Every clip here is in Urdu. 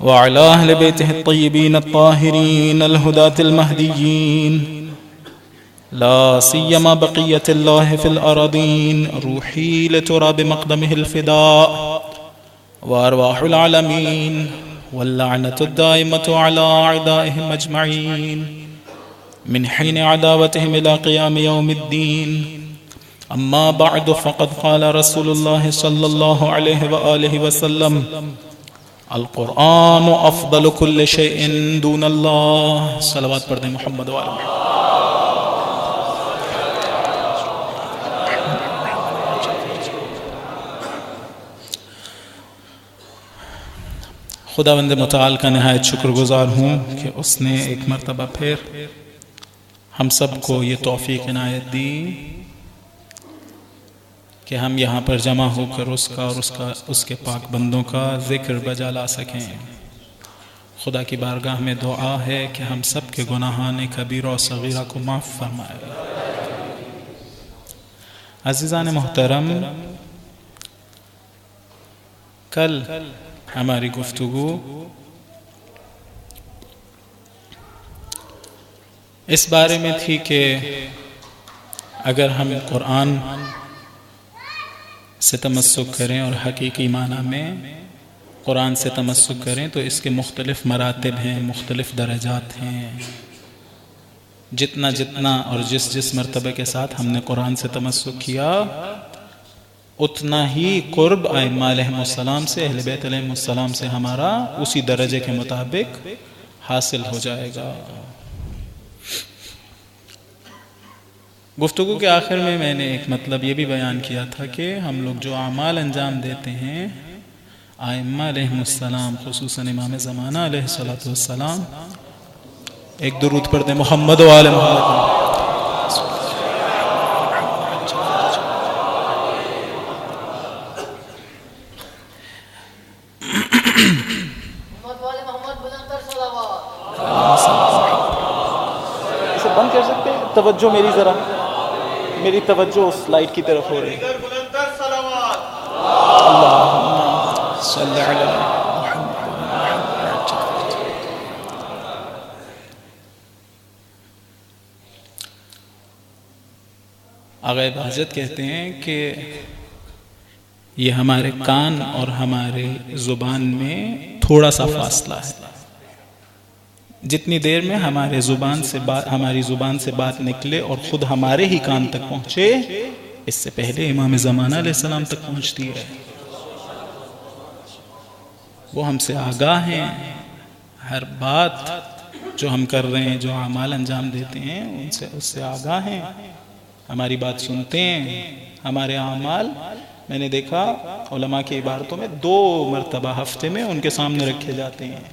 وعلى أهل بيته الطيبين الطاهرين الهداة المهديين، لا سيما بقية الله في الأراضين، روحي لتراب مقدمه الفداء، وأرواح العالمين، واللعنة الدائمة على أعدائهم أجمعين من حين عداوتهم إلى قيام يوم الدين. أما بعد، فقد قال رسول الله صلى الله عليه وآله وسلم: القرآن افضل كل شيء دون اللہ. صلوات پڑھ دیں محمد و آل محمد. خداوند متعال کا نہایت شکر گزار ہوں کہ اس نے ایک مرتبہ پھر ہم سب کو یہ توفیق عنایت دی کہ ہم یہاں پر جمع ہو کر اس کا اور اس کے پاک بندوں کا ذکر بجا لا سکیں. خدا کی بارگاہ میں دعا ہے کہ ہم سب کے گناہان کبیرہ و صغیرہ کو معاف فرمائے. عزیزان محترم، کل ہماری گفتگو اس بارے میں تھی کہ اگر ہم قرآن سے تمسک کریں اور حقیقی معنی میں قرآن سے تمسک کریں تو اس کے مختلف مراتب ہیں، مختلف درجات ہیں. جتنا اور جس مرتبہ کے ساتھ ہم نے قرآن سے تمسک کیا اتنا ہی قرب ائمہ علیہم السلام سے، اہل بیت علیہم السلام سے ہمارا اسی درجے کے مطابق حاصل ہو جائے گا. گفتگو کے آخر میں نے ایک مطلب یہ بھی بیان کیا تھا کہ ہم لوگ جو اعمال انجام دیتے ہیں، ائمہ علیہم السلام خصوصاً امام زمانہ علیہ السلام، ایک درود پڑھ دیں محمد و آل محمد. اسے بند کر سکتے ہیں؟ توجہ میری توجہ اس لائٹ کی طرف ہو رہی ہے. اللہم صلی علی محمد. آغا بہجت کہتے ہیں کہ یہ ہمارے کان اور ہمارے زبان میں تھوڑا سا فاصلہ ہے. جتنی دیر میں ہماری زبان سے بات نکلے اور خود ہمارے ہی کان تک پہنچے، اس سے پہلے امام زمانہ علیہ السلام تک پہنچتی ہے. وہ ہم سے آگاہ ہیں. ہر بات جو ہم کر رہے ہیں، جو اعمال انجام دیتے ہیں، اس سے آگاہ ہیں. ہماری بات سنتے ہیں. ہمارے اعمال میں نے دیکھا علماء کی عبارتوں میں 2 مرتبہ ہفتے میں ان کے سامنے رکھے جاتے ہیں.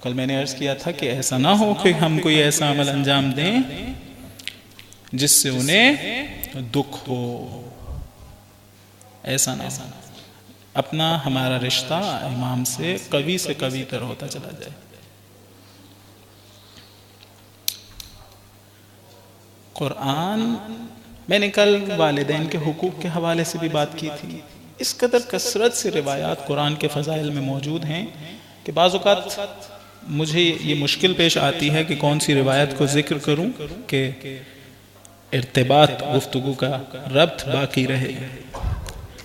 کل میں نے عرض کیا تھا کہ ایسا نہ ہو کہ ہم کوئی ایسا عمل انجام دیں جس سے انہیں دکھ ہو. ایسا نہ ہو. اپنا ہمارا رشتہ امام سے قوی تر ہوتا چلا جائے. قرآن، میں نے کل والدین کے حقوق کے حوالے سے بھی بات کی تھی. اس قدر کثرت سے روایات قرآن کے فضائل میں موجود ہیں کہ بعض اوقات مجھے یہ مشکل پیش آتی ہے کہ کون سی روایت کو ذکر کروں کہ ارتباط گفتگو کا ربط باقی رہے.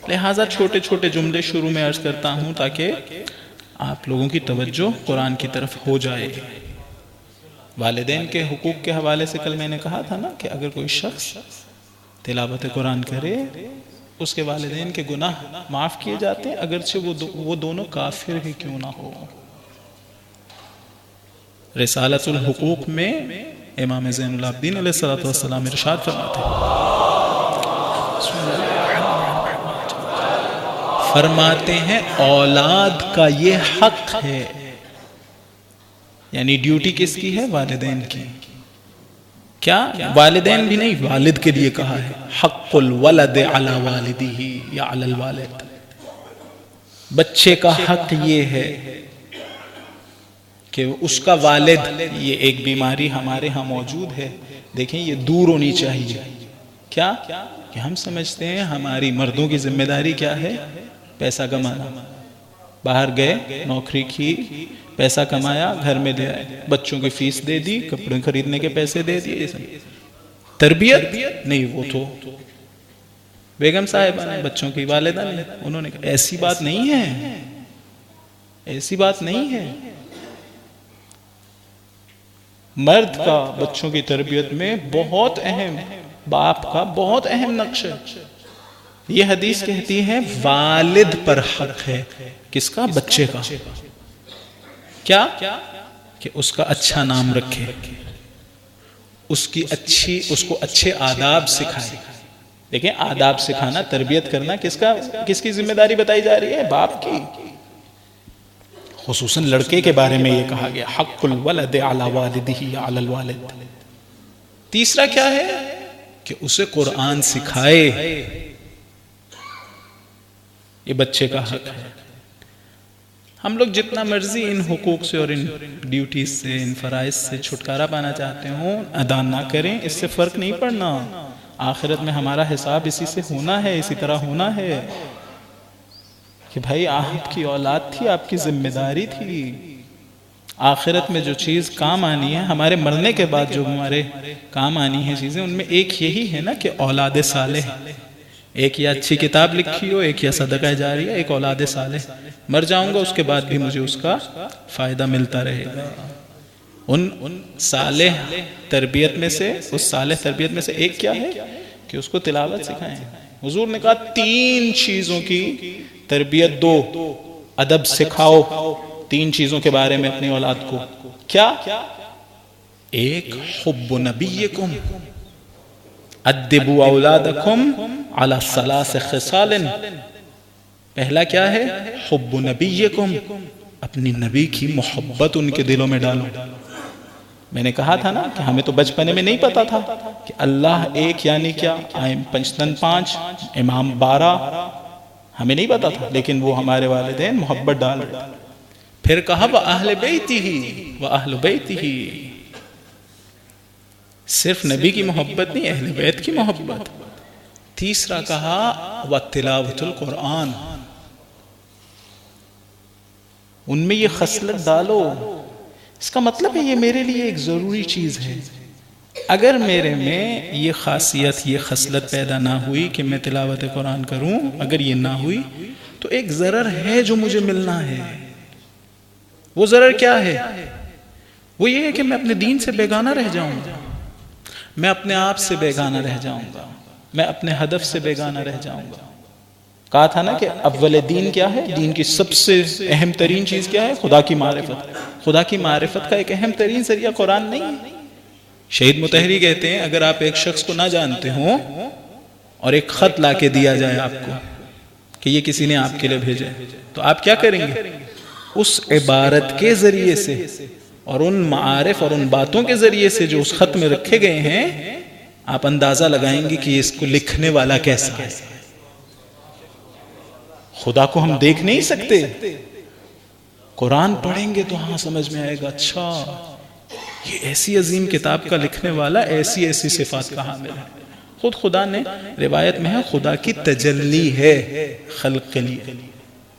لہٰذا چھوٹے جملے شروع میں عرض کرتا ہوں تاکہ آپ لوگوں کی توجہ قرآن کی طرف ہو جائے. والدین کے حقوق کے حوالے سے کل میں نے کہا تھا نا کہ اگر کوئی شخص تلاوت قرآن کرے اس کے والدین کے گناہ معاف کیے جاتے ہیں، اگرچہ وہ دونوں کافر ہی کیوں نہ ہو. رسالۃ الحقوق میں امام زین العابدین علیہ السلام ارشاد فرماتے ہیں اولاد کا یہ حق ہے، یعنی ڈیوٹی کس کی ہے؟ والدین کی. کیا؟ والدین بھی نہیں، والد کے لیے کہا ہے. حق الولد علی والدہ یا علی الوالد. بچے کا حق یہ ہے کہ اس کا والد، یہ ایک بیماری ہمارے ہاں موجود ہے، دیکھیں یہ دور ہونی چاہیے. کیا کہ ہم سمجھتے ہیں ہماری مردوں کی ذمہ داری کیا ہے؟ پیسہ کمانا. باہر گئے، نوکری کی، پیسہ کمایا، گھر میں دے آئے، بچوں کی فیس دے دی، کپڑے خریدنے کے پیسے دے دیے، تربیت نہیں۔ وہ تو بیگم صاحبہ نے، بچوں کی والدہ نے، انہوں نے کہا ایسی بات نہیں ہے، ایسی بات نہیں ہے۔ مرد کا بچوں کی تربیت میں بہت اہم، باپ کا بہت اہم نقش ہے۔ یہ حدیث کہتی ہے والد پر حق ہے، کس کا؟ بچے کا۔ کیا؟ کہ اس کا اچھا نام رکھے، اس کو اچھے آداب سکھائے۔ دیکھیں، آداب سکھانا، تربیت کرنا کس کی ذمہ داری بتائی جا رہی ہے؟ باپ کی۔ خصوصاً لڑکے کے بارے میں یہ کہا گیا حق الولد علی والدہ علی الوالد۔ تیسرا کیا ہے؟ کہ اسے قرآن سکھائے، یہ بچے کا حق ہے۔ ہم لوگ جتنا مرضی ان حقوق سے اور ان ڈیوٹیز سے، ان فرائض سے چھٹکارا پانا چاہتے ہوں، ادا نہ کریں، اس سے فرق نہیں پڑنا۔ آخرت میں ہمارا حساب اسی سے ہونا ہے، اسی طرح ہونا ہے کہ بھائی آپ کی اولاد تھی، آپ کی ذمہ داری تھی۔ آخرت میں جو چیز کام آنی ہے، ہمارے مرنے کے بعد جو ہمارے کام آنی ہے چیزیں، ان میں ایک یہی ہے نا کہ اولاد صالح، ایک یا اچھی کتاب لکھی ہو، ایک یا صدقہ جاریہ، ایک اولاد صالح۔ مر جاؤں گا اس کے بعد بھی مجھے اس کا فائدہ ملتا رہے گا۔ ان صالح تربیت میں سے، اس صالح تربیت میں سے ایک کیا ہے؟ کہ اس کو تلاوت سکھائیں۔ حضور نے کہا 3 چیزوں کی تربیت دو، ادب سکھاؤ 3 چیزوں کے بارے میں اپنی اولاد کو۔ کیا؟ ایک حب نبیکم، ادبوا اولادکم علی 3 خصال۔ پہلا کیا ہے؟ حب نبیکم، اپنی نبی کی محبت ان کے دلوں میں ڈالو۔ میں نے کہا تھا نا کہ ہمیں تو بچپنے میں نہیں پتا تھا کہ اللہ ایک یعنی کیا، پنجتن 5، امام 12، ہمیں نہیں پتا تھا، لیکن وہ ہمارے والدین محبت ڈال رہے۔ پھر کہا وَأَهْلِ بَيْتِهِ وَأَهْلُ بَيْتِهِ، صرف نبی کی محبت نہیں، اہل بیت کی محبت۔ تیسرا کہا وَتِلَاوَةُ الْقُرْآنِ، ان میں یہ خصلت ڈالو۔ اس کا مطلب ہے یہ میرے لیے ایک ضروری چیز ہے۔ اگر میرے میں یہ خاصیت، یہ خصلت پیدا نہ ہوئی کہ میں تلاوت قرآن کروں، اگر یہ نہ ہوئی تو ایک ضرر ہے جو مجھے ملنا ہے۔ وہ ضرر کیا ہے؟ وہ یہ ہے کہ میں اپنے دین سے بیگانہ رہ جاؤں گا، میں اپنے آپ سے بیگانہ رہ جاؤں گا، میں اپنے ہدف سے بیگانہ رہ جاؤں گا۔ کہا تھا نا کہ اول دین کیا ہے؟ دین کی سب سے اہم ترین چیز کیا ہے؟ خدا کی معرفت۔ خدا کی معرفت کا ایک اہم ترین ذریعہ قرآن نہیں ہے۔ شہید مطہری کہتے ہیں اگر آپ ایک شخص کو نہ جانتے ہوں اور ایک خط لا کے دیا جائے آپ کو کہ یہ کسی نے آپ کے لیے بھیجا ہے، تو آپ کیا کریں گے؟ اس عبارت کے ذریعے سے اور ان معارف اور ان باتوں کے ذریعے سے جو اس خط میں رکھے گئے ہیں، آپ اندازہ لگائیں گے کہ اس کو لکھنے والا کیسا ہے۔ خدا کو ہم دیکھ نہیں سکتے، قرآن پڑھیں گے تو ہاں سمجھ میں آئے گا، اچھا یہ ایسی عظیم کتاب کا لکھنے والا ایسی ایسی صفات کا حامل ہے۔ خود خدا نے، روایت میں ہے، خدا کی تجلی ہے خلق کے لیے۔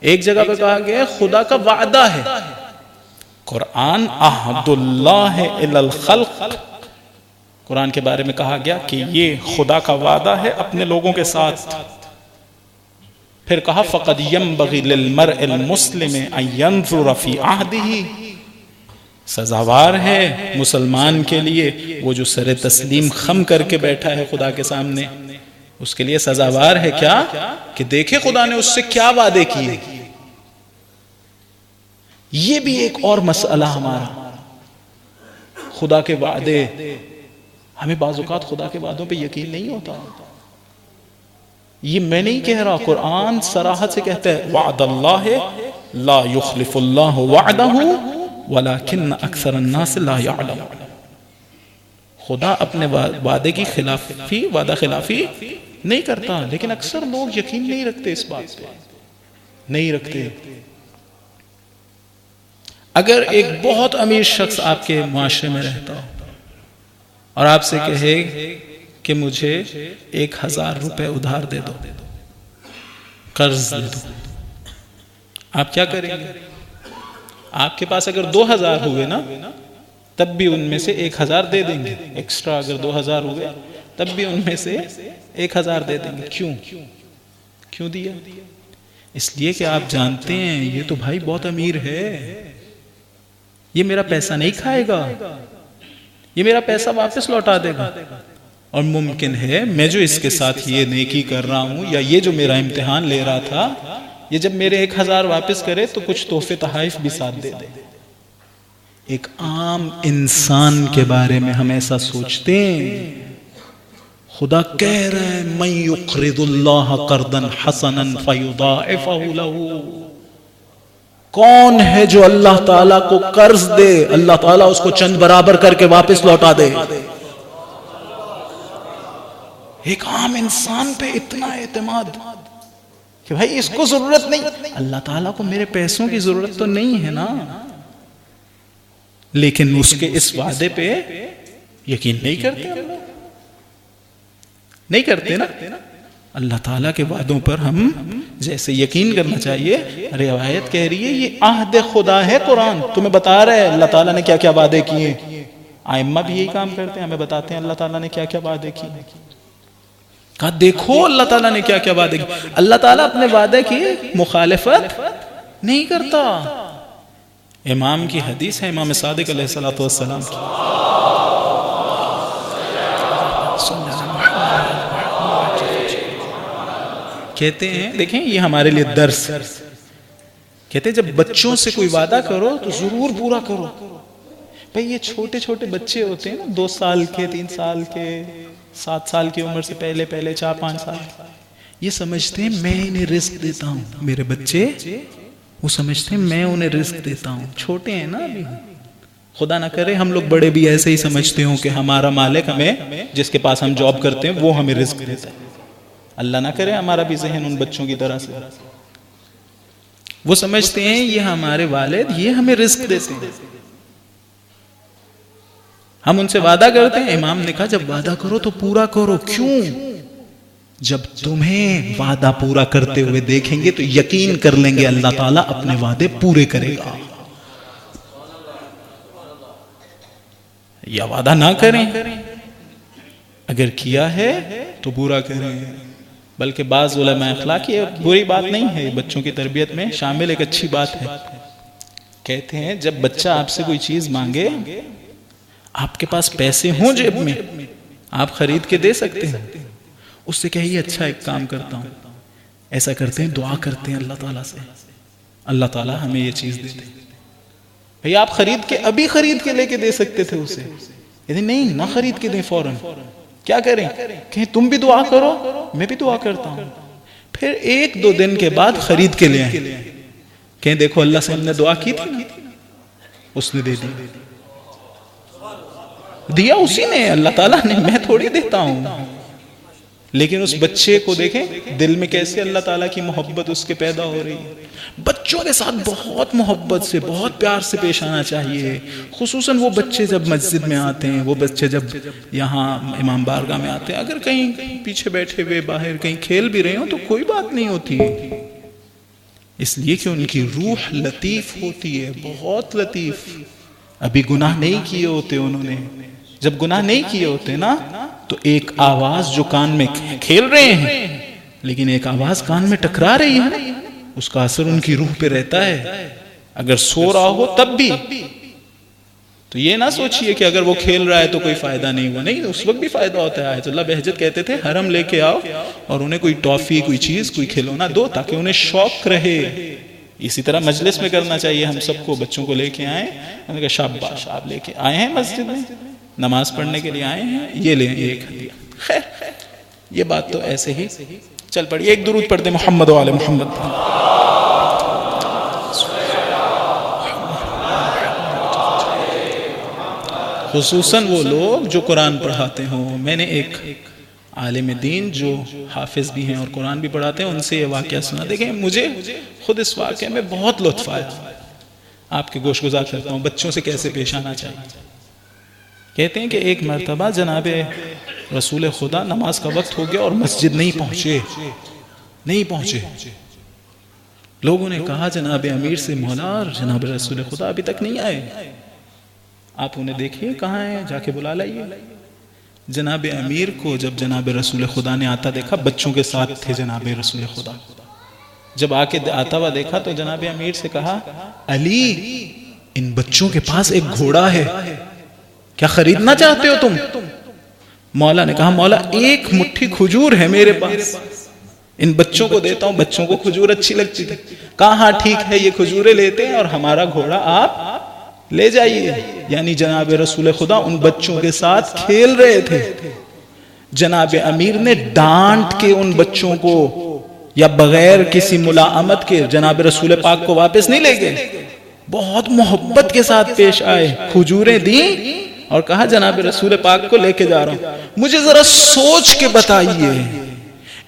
ایک جگہ پہ کہا گیا ہے خدا کا وعدہ ہے۔ قرآن عہد اللہ الی الخلق، قرآن کے بارے میں کہا گیا کہ یہ خدا کا وعدہ ہے اپنے لوگوں کے ساتھ۔ پھر کہا فَقَدْ يَنْبَغِي لِلْمَرْءِ الْمُسْلِمِ أَنْ يَنْظُرَ فِي عَهْدِهِ، سزاوار ہے مسلمان کے لیے وہ جو سر تسلیم خم کر کے بیٹھا ہے خدا کے سامنے، اس کے لیے سزاوار ہے کیا؟ کہ دیکھے خدا نے اس سے کیا وعدے کیے۔ یہ بھی ایک اور مسئلہ ہمارا، خدا کے وعدے۔ ہمیں بعض اوقات خدا کے وعدوں پہ یقین نہیں ہوتا۔ یہ میں نہیں کہہ رہا، قرآن صراحت سے کہتا ہے وعد اللہ لا یخلف اللہ وعدہ ولکن اکثر الناس لا یعلم۔ خدا اپنے وعدے کی خلافی، وعدہ خلافی نہیں کرتا، لیکن اکثر لوگ یقین نہیں رکھتے، اس بات پہ نہیں رکھتے۔ اگر ایک بہت امیر شخص آپ کے معاشرے میں رہتا ہو اور آپ سے کہے کہ مجھے 1000 روپے ادھار دے دو، قرض دے دو، آپ کیا کریں گے؟ آپ کے پاس اگر 2000 ہوئے نا تب بھی ان میں سے 1000 دے دیں گے. ایکسٹرا اگر 2000 ہوئے تب بھی ان میں سے 1000 دے دیں گے. کیوں دیا؟ اس لیے کہ آپ جانتے ہیں یہ تو بھائی بہت امیر ہے، یہ میرا پیسہ نہیں کھائے گا، یہ میرا پیسہ واپس لوٹا دے گا. اور ممکن ہے میں جو اس کے ساتھ یہ نیکی کر رہا ہوں یا یہ جو میرا امتحان لے رہا تھا، یہ جب میرے 1000 واپس کرے تو کچھ تحفے تحائف بھی ساتھ دے دے. ایک عام انسان کے بارے میں ہم ایسا سوچتے ہیں. خدا کہہ رہا ہے من یقرض اللہ قرضا حسنا فیضاعفہ لہ. کون ہے جو اللہ تعالیٰ کو قرض دے اللہ تعالیٰ اس کو چند برابر کر کے واپس لوٹا دے؟ ایک عام انسان پہ اتنا اعتماد کہ بھائی اس کو ضرورت نہیں. اللہ تعالیٰ کو میرے پیسوں کی ضرورت تو نہیں ہے نا، لیکن اس کے اس وعدے پہ یقین نہیں کرتے ہم لوگ. نہیں کرتے نا. اللہ تعالیٰ کے وعدوں پر ہم جیسے یقین کرنا چاہیے. روایت کہہ رہی ہے یہ عہد خدا ہے. قرآن تمہیں بتا رہا ہے اللہ تعالیٰ نے کیا کیا وعدے کیے. ائمہ بھی یہی کام کرتے ہیں، ہمیں بتاتے ہیں اللہ تعالیٰ نے کیا کیا وعدے کیے. کہا دیکھو اللہ تعالیٰ نے کیا کیا وعدے کیے. اللہ تعالیٰ اپنے وعدے کی مخالفت نہیں کرتا. امام کی حدیث ہے، امام صادق علیہ السلام کی. کہتے ہیں دیکھیں یہ ہمارے لیے درس. کہتے ہیں جب بچوں سے کوئی وعدہ کرو تو ضرور پورا کرو. بھئی یہ چھوٹے چھوٹے بچے ہوتے ہیں نا، 2 سال کے، 3 سال کے، 7 سال کی عمر سے پہلے 4-5 سال، یہ سمجھتے ہیں میں انہیں رزق دیتا ہوں. میرے بچے وہ سمجھتے ہیں میں انہیں رزق دیتا ہوں. چھوٹے ہیں نا ابھی. خدا نہ کرے ہم لوگ بڑے بھی ایسے ہی سمجھتے ہوں کہ ہمارا مالک ہمیں، جس کے پاس ہم جاب کرتے ہیں وہ ہمیں رزق دیتا ہے. اللہ نہ کرے ہمارا بھی ذہن ان بچوں کی طرح سے. وہ سمجھتے ہیں یہ ہمارے والد، یہ ہمیں رزق دیتے ہیں. ہم ان سے وعدہ کرتے ہیں. امام نے کہا جب وعدہ کرو تو پورا کرو. کیوں؟ جب تمہیں وعدہ پورا کرتے ہوئے دیکھیں گے تو یقین کر لیں گے اللہ تعالیٰ اپنے وعدے پورے کرے گا. یا وعدہ نہ کریں، اگر کیا ہے تو پورا کریں. بلکہ بعض علماء اخلاق یہ بری بات نہیں ہے، بچوں کی تربیت میں شامل ایک اچھی بات ہے. کہتے ہیں جب بچہ آپ سے کوئی چیز مانگے، آپ کے پاس پیسے ہوں جیب میں، آپ خرید کے دے سکتے ہیں. اس سے کہیے اچھا ایک کام کرتا ہوں. ایسا کرتے ہیں، دعا کرتے ہیں اللہ تعالیٰ سے، اللہ تعالیٰ ہمیں یہ چیز دے دے. بھئی آپ خرید کے ابھی خرید کے لے کے دے سکتے تھے اسے. یعنی نہیں، نہ خرید کے دیں فوراً. کیا کریں؟ کہیں تم بھی دعا کرو، میں بھی دعا کرتا ہوں. پھر 1-2 دن کے بعد خرید کے لے آئیں. کہیں دیکھو اللہ سے ہم نے دعا کی تھی نا، اس نے دے دی. دیا اسی نے، اللہ تعالیٰ نے، میں تھوڑی دیتا ہوں. لیکن اس بچے کو دیکھیں دل میں کیسے اللہ تعالیٰ کی محبت اس کے پیدا ہو رہی ہے. بچوں کے ساتھ بہت محبت سے، بہت پیار سے پیش آنا چاہیے. خصوصاً وہ بچے جب مسجد میں آتے ہیں، وہ بچے جب یہاں امام بارگاہ میں آتے ہیں، اگر کہیں پیچھے بیٹھے ہوئے باہر کہیں کھیل بھی رہے ہوں تو کوئی بات نہیں ہوتی. اس لیے کہ ان کی روح لطیف ہوتی ہے، بہت لطیف. ابھی گناہ نہیں کیے ہوتے انہوں نے. جب گناہ نہیں کیے ہوتے نا تو ایک آواز جو کان میں کھیل رہے ہیں، لیکن ایک آواز کان میں ٹکرا رہی ہے، اس کا اثر ان کی روح پہ رہتا ہے. اگر سو رہا ہو تب بھی تو یہ نہ سوچئے کہ اگر وہ کھیل رہا ہے تو کوئی فائدہ نہیں ہوا. نہیں، اس وقت بھی فائدہ ہوتا ہے. آیت اللہ بہجت کہتے تھے حرم لے کے آؤ اور انہیں کوئی ٹافی، کوئی چیز، کوئی کھلونا دو تاکہ انہیں شوق رہے. اسی طرح مجلس میں کرنا چاہیے ہم سب کو. بچوں کو لے کے آئیں، انہوں نے کہا شاباش آپ لے کے آئے ہیں مسجد میں، نماز پڑھنے کے لیے آئے ہیں، یہ لیں ایک ہدیہ. خیر یہ بات تو ایسے ہی چل پڑی. ایک درود پڑھتے محمد و آل محمد. خصوصاً وہ لوگ جو قرآن پڑھاتے ہوں. میں نے ایک عالم دین جو حافظ بھی ہیں اور قرآن بھی پڑھاتے ہیں ان سے یہ واقعہ سنا. دیکھیں مجھے خود اس واقعے میں بہت لطف آیا. آپ کے گوش گزار کرتا ہوں بچوں سے کیسے پیش آنا چاہیے. کہتے ہیں کہ ایک مرتبہ جناب رسول خدا نماز کا وقت ہو گیا اور مسجد نہیں پہنچے. لوگوں نے کہا جناب امیر سے مولا اور جناب رسول خدا ابھی تک نہیں آئے، آپ انہیں دیکھیے کہاں ہیں، جا کے بلا لائیے۔ جناب امیر کو جب جناب رسول خدا نے آتا دیکھا، بچوں کے ساتھ تھے جناب رسول خدا، جب آ کے آتا ہوا دیکھا تو جناب امیر سے کہا علی ان بچوں کے پاس ایک گھوڑا ہے، کیا خریدنا چاہتے ہو تم؟ مولا نے کہا مولا ایک مٹھی کھجور ہے میرے پاس، ان بچوں کو دیتا ہوں، بچوں کو کھجور اچھی لگتی تھی۔ کہا ہاں ٹھیک ہے، یہ کھجوریں لیتے ہیں اور ہمارا گھوڑا آپ لے جائیے۔ یعنی جناب رسول خدا ان بچوں کے ساتھ کھیل رہے تھے، جناب امیر نے ڈانٹ کے ان بچوں کو یا بغیر کسی ملامت کے جناب رسول پاک کو واپس نہیں لے گئے، بہت محبت کے ساتھ پیش آئے، کھجوریں دیں اور کہا جناب رسول پاک کو لے کے جا رہا ہوں۔ مجھے ذرا سوچ کے بتائیے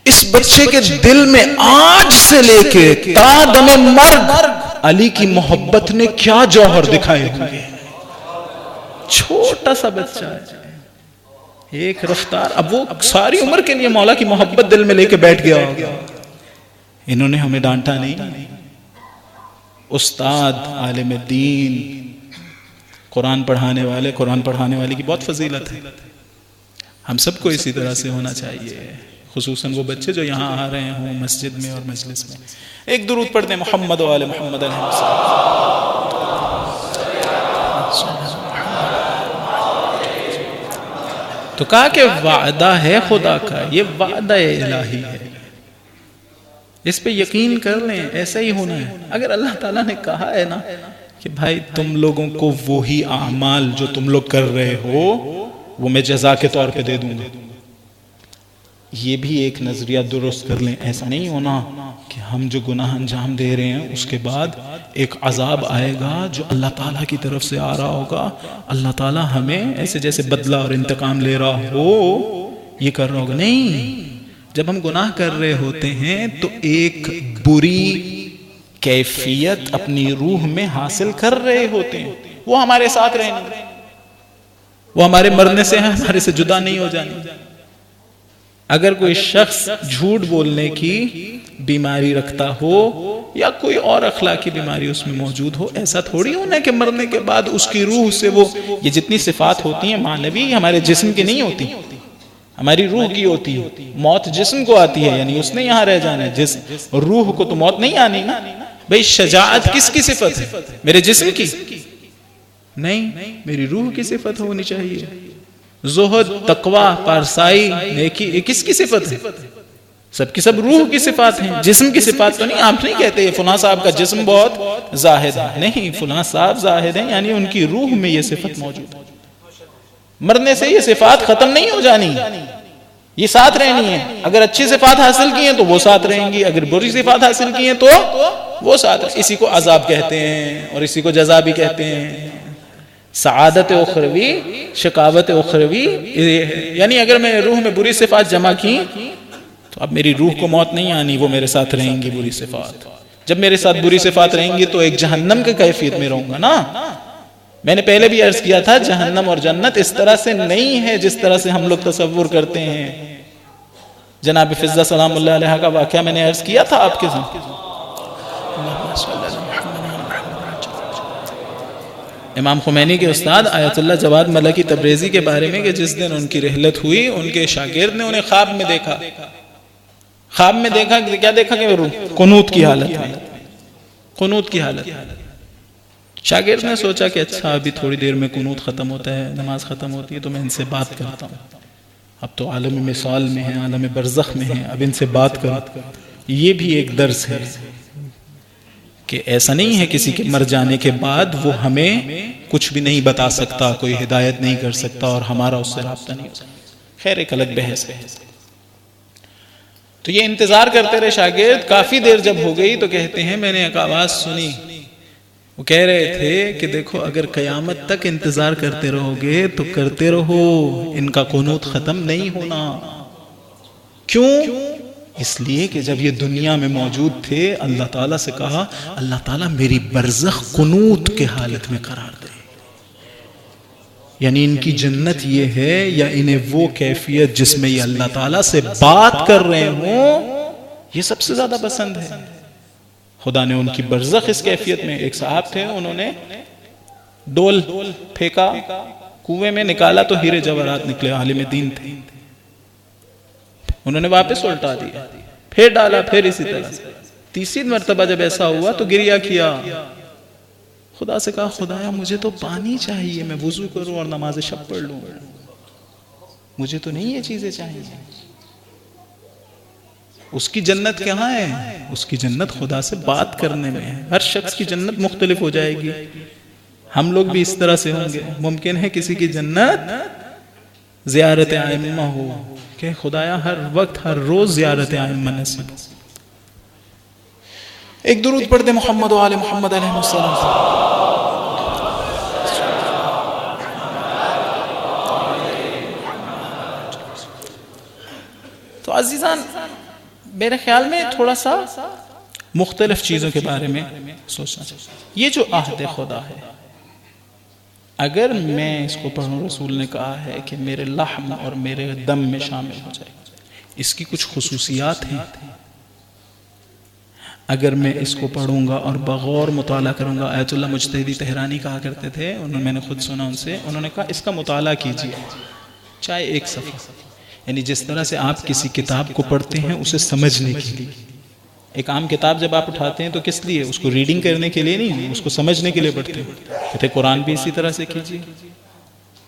اس بچے کے دل میں آج سے لے کے تا دم مرگ علی کی محبت نے کیا جوہر دکھائے ہوں گے۔ چھوٹا سا بچہ ہے، ایک رفتار، اب وہ ساری عمر کے لیے مولا کی محبت دل میں لے کے بیٹھ گیا ہوگا۔ انہوں نے ہمیں ڈانٹا نہیں۔ استاد، عالم دین، قرآن پڑھانے والے کی بہت فضیلت ہے، ہم سب کو اسی طرح سے ہونا چاہیے، خصوصاً وہ بچے جو یہاں آ رہے ہوں مسجد میں اور مجلس میں۔ ایک درود پڑھتے ہیں محمد و آل محمد علیہ السلام۔ تو کہا کہ وعدہ ہے خدا کا، یہ وعدہ الہی ہے، اس پہ یقین کر لیں، ایسا ہی ہونا ہے۔ اگر اللہ تعالیٰ نے کہا ہے نا کہ بھائی تم لوگوں کو وہی اعمال جو تم لوگ کر رہے ہو وہ میں جزا کے طور پہ دے دوں گا، یہ بھی ایک نظریہ درست کر لیں۔ ایسا نہیں ہونا کہ ہم جو گناہ انجام دے رہے ہیں اس کے بعد ایک عذاب آئے گا جو اللہ تعالیٰ کی طرف سے آ رہا ہوگا، اللہ تعالیٰ ہمیں ایسے جیسے بدلہ اور انتقام لے رہا ہو یہ کر رہا ہوگا۔ نہیں، جب ہم گناہ کر رہے ہوتے ہیں تو ایک بری کیفیت اپنی روح میں حاصل کر رہے ہوتے ہیں، وہ ہمارے ساتھ رہنے، وہ ہمارے مرنے سے ہمارے سے جدا نہیں ہو جانے۔ اگر کوئی شخص جھوٹ بولنے کی بیماری رکھتا ہو یا کوئی اور اخلاقی بیماری اس میں موجود ہو، ایسا تھوڑی ہونا ہے کہ مرنے کے بعد اس کی روح سے وہ، یہ جتنی صفات ہوتی ہیں معنوی ہمارے جسم کی نہیں ہوتی، ہماری روح کی ہوتی ہے۔ موت جسم کو آتی ہے، یعنی اس نے یہاں رہ جانا ہے، روح کو تو موت نہیں آنی نا۔ بھئی شجاعت کس کی صفت ہے؟ میرے جسم کی نہیں، میری روح کی صفت ہونی چاہیے۔ زہد، تقوی، پارسائی، نیکی، یہ کس کی صفت ہے؟ سب کی سب روح کی صفات ہیں، جسم کی صفات تو نہیں۔ آپ نہیں کہتے فلاں صاحب کا جسم بہت زاہد ہے، نہیں، فلاں صاحب زاہد ہیں یعنی ان کی روح میں یہ صفت موجود ہے۔ مرنے سے یہ صفات ختم نہیں ہو جانی، یہ ساتھ رہنی ہے۔ اگر اچھی صفات حاصل کی ہیں تو وہ ساتھ رہیں گی، اگر بری صفات حاصل کی ہیں تو وہ ساتھ رہیں گی۔ اسی کو عذاب کہتے ہیں اور اسی کو جزا بھی کہتے ہیں۔ سعادت اخروی، شقاوت اخروی، یعنی اگر میں روح میں بری صفات جمع کی تو اب میری روح کو موت نہیں آنی، وہ میرے ساتھ رہیں گی بری صفات۔ جب میرے ساتھ بری صفات رہیں گی تو ایک جہنم کی کیفیت میں رہوں گا نا۔ میں نے پہلے بھی عرض کیا تھا جہنم اور جنت اس طرح سے نہیں ہے جس طرح سے ہم لوگ تصور کرتے ہیں۔ جناب فضہ سلام اللہ علیہ کا واقعہ میں نے عرض کیا تھا آپ کے ساتھ۔ امام خمینی کے استاد آیت اللہ جواد ملکی تبریزی کے بارے میں کہ جس دن ان کی رحلت ہوئی ان کے شاگرد نے انہیں خواب میں دیکھا، کیا دیکھا کہ قنوت کی حالت میں، قنوت کی حالت۔ شاگرد نے سوچا کہ اچھا ابھی تھوڑی دیر میں قنوت ختم ہوتا ہے، نماز ختم ہوتی ہے تو میں ان سے بات کرتا ہوں، اب تو عالم مثال میں ہیں، عالم برزخ میں ہیں، اب ان سے بات کرتا۔ یہ بھی ایک درس ہے کہ ایسا نہیں ہے کسی کے مر جانے کے بعد وہ ہمیں کچھ بھی نہیں بتا سکتا، کوئی ہدایت نہیں کر سکتا اور ہمارا اس سے رابطہ نہیں ہو سکتا۔ خیر ایک الگ بحث ہے۔ تو یہ انتظار کرتے رہے شاگرد، کافی دیر جب ہو گئی تو کہتے ہیں میں نے ایک آواز سنی، وہ کہہ رہے تھے کہ دیکھو اگر قیامت تک انتظار کرتے رہو گے تو کرتے رہو، ان کا قنوت ختم نہیں ہونا۔ کیوں؟ اس لیے کہ جب یہ دنیا میں موجود تھے اللہ تعالیٰ سے کہا اللہ تعالیٰ میری برزخ قنوت کے حالت میں قرار دے، یعنی ان کی جنت یہ ہے یا انہیں وہ کیفیت جس میں یہ اللہ تعالیٰ سے بات کر رہے ہوں، یہ سب سے زیادہ پسند ہے۔ خدا نے ان کی برزخ اس کیفیت میں، ایک صاحب تھے، انہوں نے ڈول پھینکا کنویں میں، نکالا تو ہیرے جواہرات نکلے، عالم دین تھے، انہوں نے واپس الٹا دیا، پھر ڈالا، پھر اسی طرح سے، تیسری مرتبہ جب ایسا ہوا تو گریہ کیا، خدا سے کہا خدایا مجھے تو پانی چاہیے، میں وضو کروں اور نماز شب پڑھ لوں، مجھے تو نہیں یہ چیزیں چاہیے۔ اس کی جنت کہاں ہے؟ اس کی جنت خدا سے بات کرنے میں ہے۔ ہر شخص کی جنت مختلف ہو جائے گی، ہم لوگ بھی اس طرح سے ہوں گے۔ ممکن ہے کسی کی جنت زیارت ائمہ ہو کہ خدایا ہر وقت ہر روز زیارت ائمہ نصیب ہو۔ ایک درود پڑھ دے محمد و آل محمد علیہ السلام۔ تو عزیزان میرے خیال میں تھوڑا سا مختلف چیزوں کے بارے میں سوچنا چاہیے۔ یہ جو عہد خدا ہے، اگر میں اس کو پڑھوں، رسول نے کہا ہے کہ میرے لحم اور میرے دم میں شامل ہو جائے، اس کی کچھ خصوصیات ہیں۔ اگر میں اس کو پڑھوں گا اور بغور مطالعہ کروں گا، آیت اللہ مجتہدی تہرانی کہا کرتے تھے، میں نے خود سنا ان سے، انہوں نے کہا اس کا مطالعہ کیجئے، چاہے ایک صفحہ، یعنی جس طرح سے آپ کسی کتاب کو پڑھتے ہیں اسے سمجھنے کے لیے۔ ایک عام کتاب جب آپ اٹھاتے ہیں تو کس لیے؟ اس کو ریڈنگ کرنے کے لیے نہیں، اس کو سمجھنے کے لیے پڑھتے ہیں۔ کہتے قرآن بھی اسی طرح سے کیجئے،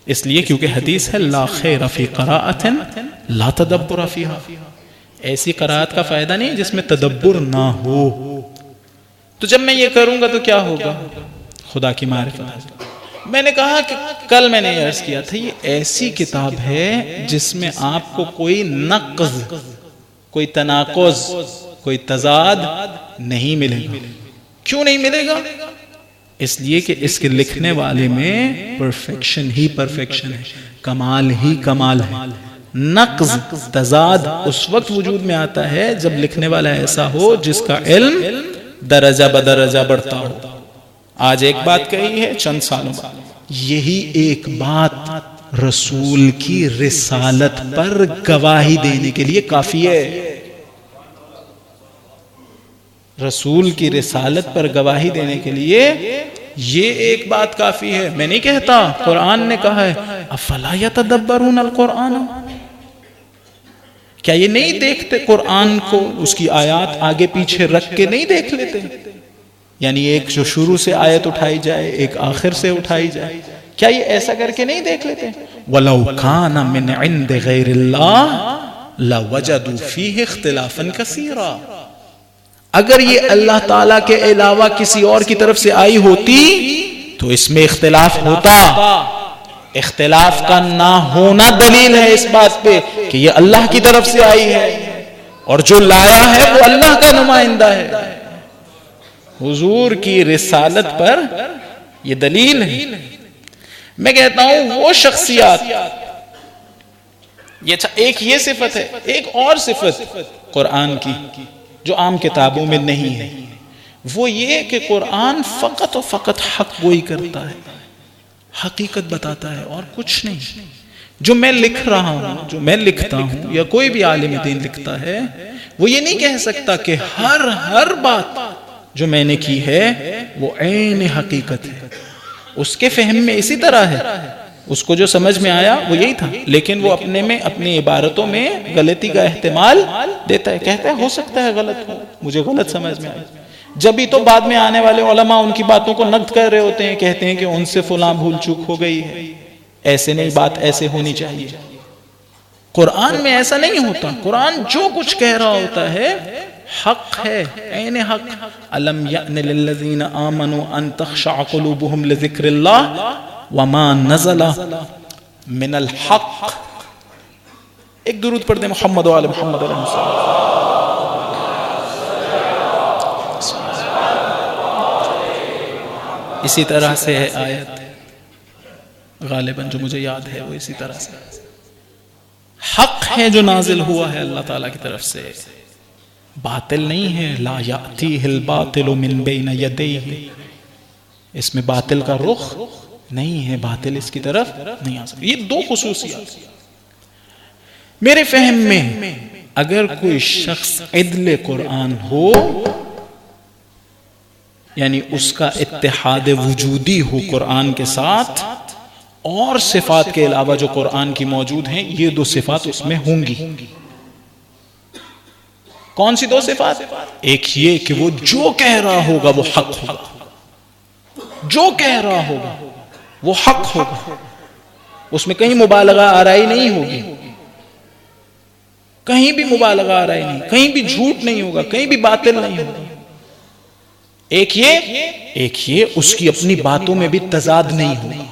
اس لیے کیونکہ حدیث ہے لا خیر فی قراءۃ لا تدبر فیہا، ایسی قراءت کا فائدہ نہیں جس میں تدبر نہ ہو۔ تو جب میں یہ کروں گا تو کیا ہوگا؟ خدا کی معرفت۔ میں نے کہا کہ کل میں نے یہ عرض کیا تھا، یہ ایسی کتاب ہے جس میں آپ کو کوئی نقض، کوئی تناقض، کوئی تضاد نہیں ملے گا۔ کیوں نہیں ملے گا؟ اس لیے کہ اس کے لکھنے والے میں پرفیکشن ہی پرفیکشن ہے، کمال ہی کمال ہے۔ نقض، تضاد اس وقت وجود میں آتا ہے جب لکھنے والا ایسا ہو جس کا علم درجہ بدرجہ بڑھتا ہو۔ آج ایک بات کہی ہے، چند سالوں بعد یہی ایک بات رسول کی رسالت پر گواہی دینے کے لیے کافی ہے۔ رسول کی رسالت پر گواہی دینے کے لیے یہ ایک بات کافی ہے۔ میں نہیں کہتا، قرآن نے کہا ہے افلا یتدبرون القرآن، کیا یہ نہیں دیکھتے قرآن کو، اس کی آیات آگے پیچھے رکھ کے نہیں دیکھ لیتے؟ یعنی ایک جو شروع سے آیت اٹھائی جائے، ایک آخر سے اٹھائی جائے، کیا یہ ایسا کر کے نہیں دیکھ لیتے؟ وَلَوْ كَانَ مِنْ عِنْدِ غَيْرِ اللَّهِ لَوَجَدُوا فِيهِ اخْتِلَافًا كَثِيرًا، اگر یہ اللہ تعالیٰ کے علاوہ کسی اور کی طرف سے آئی ہوتی تو اس میں اختلاف ہوتا۔ اختلاف کا نہ ہونا دلیل ہے اس بات پہ کہ یہ اللہ کی طرف سے آئی ہے، اور جو لایا ہے وہ اللہ کا نمائندہ ہے۔ حضور کی رسالت پر یہ دلیل ہے۔ میں کہتا ہوں وہ شخصیات، ایک یہ صفت ہے، ایک اور صفت قرآن کی جو عام کتابوں میں نہیں ہے، وہ یہ کہ قرآن فقط و فقط حق گوئی کرتا ہے، حقیقت بتاتا ہے اور کچھ نہیں۔ جو میں لکھ رہا ہوں، جو میں لکھتا ہوں یا کوئی بھی عالم دین لکھتا ہے، وہ یہ نہیں کہہ سکتا کہ ہر بات جو میں نے کی ہے وہ عین حقیقت ہے۔ اس کے فہم میں اسی طرح ہے، اس کو جو سمجھ میں آیا وہ یہی تھا، لیکن وہ اپنے میں اپنی عبارتوں میں غلطی کا احتمال دیتا ہے، کہتا ہے ہو سکتا ہے غلط ہو، مجھے غلط سمجھ میں آئی۔ جبھی تو بعد میں آنے والے علماء ان کی باتوں کو نقد کر رہے ہوتے ہیں، کہتے ہیں کہ ان سے فلاں بھول چوک ہو گئی ہے، ایسے نہیں، بات ایسے ہونی چاہیے۔ قرآن میں ایسا نہیں ہوتا، قرآن جو کچھ کہہ رہا ہوتا ہے حق ہے، عین حق۔ الم یأن للذین آمنوا ان تخشع قلوبهم لذکر اللہ وما نزل من الحق۔ ایک درود پڑھ دیں محمد و آل محمد علیہ السلام۔ اسی طرح سے ہے آیت، غالباً جو مجھے یاد ہے وہ اسی طرح سے حق ہے جو نازل ہوا ہے اللہ تعالیٰ کی طرف سے، باطل نہیں ہے۔ لا یأتیہ الباطل من بین یدیہ، اس میں باطل کا رخ نہیں ہے، باطل اس کی طرف نہیں آ سکتا۔ یہ دو خصوصیات میرے فہم میں، اگر کوئی شخص عدل قرآن ہو یعنی اس کا اتحاد وجودی ہو قرآن کے ساتھ، اور صفات کے علاوہ جو قرآن کی موجود ہیں یہ دو صفات اس میں ہوں گی۔ کون سی دو صفات؟ ایک یہ کہ وہ جو کہہ رہا ہوگا وہ حق ہوگا، جو کہہ رہا ہوگا وہ حق ہوگا، اس میں کہیں مبالغہ آرائی نہیں ہوگی، کہیں بھی مبالغہ آرائی نہیں، کہیں بھی جھوٹ نہیں ہوگا، کہیں بھی باطل نہیں ہوگا۔ ایک یہ اس کی اپنی باتوں میں بھی تضاد نہیں ہوگا،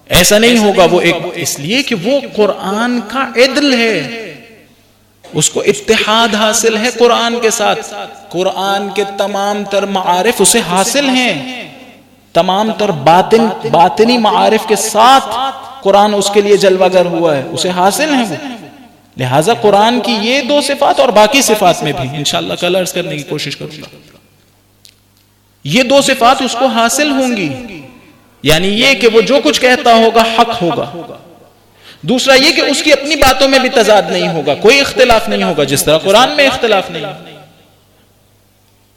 ایسا نہیں ہوگا وہ ایک، اس لیے کہ وہ قرآن کا عدل ہے، اس کو اتحاد حاصل ہے قرآن کے ساتھ، قرآن کے تمام تر معارف اسے حاصل ہیں، تمام تر باطنی معارف کے ساتھ قرآن اس کے لیے جلوہ گر ہوا ہے، اسے حاصل ہیں وہ، لہٰذا قرآن کی یہ دو صفات اور باقی صفات میں بھی انشاءاللہ کل عرض کرنے کی کوشش کروں گا، یہ دو صفات اس کو حاصل ہوں گی، یعنی یہ کہ وہ جو کچھ کہتا ہوگا حق ہوگا، دوسرا یہ کہ اس کی اپنی باتوں میں بھی تضاد نہیں ہوگا، کوئی اختلاف نہیں ہوگا جس طرح قرآن میں اختلاف نہیں ہوگا۔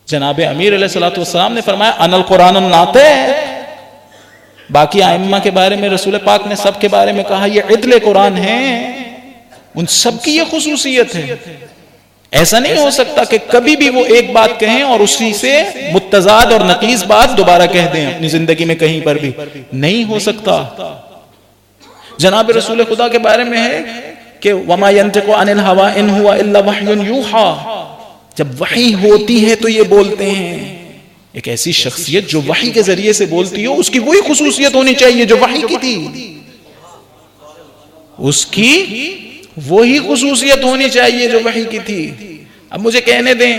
جناب امیر علیہ السلام نے فرمایا انا القرآن الناطق، باقی ائمہ کے بارے میں رسول پاک نے سب کے بارے میں کہا یہ عدل قرآن ہے، ان سب کی یہ خصوصیت ہے، ایسا نہیں ہو سکتا کہ کبھی بھی وہ ایک بات کہیں اور اسی سے متضاد اور نقیض بات دوبارہ کہہ دیں اپنی زندگی میں کہیں پر بھی، نہیں ہو سکتا۔ جناب رسول خدا کے بارے میں ہے کہ وَمَا يَنْتِقُ عَنِ الْهَوَىٰ إِنْ هُوَ إِلَّا وَحْيٌ يُوحَىٰ، جب وحی ہوتی ہے تو یہ بولتے ہیں، ایک ایسی شخصیت جو وحی کے ذریعے سے بولتی ہو، اس کی وہی خصوصیت ہونی چاہیے جو وحی کی تھی، اس کی وہی خصوصیت ہونی چاہیے جو وحی کی تھی۔ اب مجھے کہنے دیں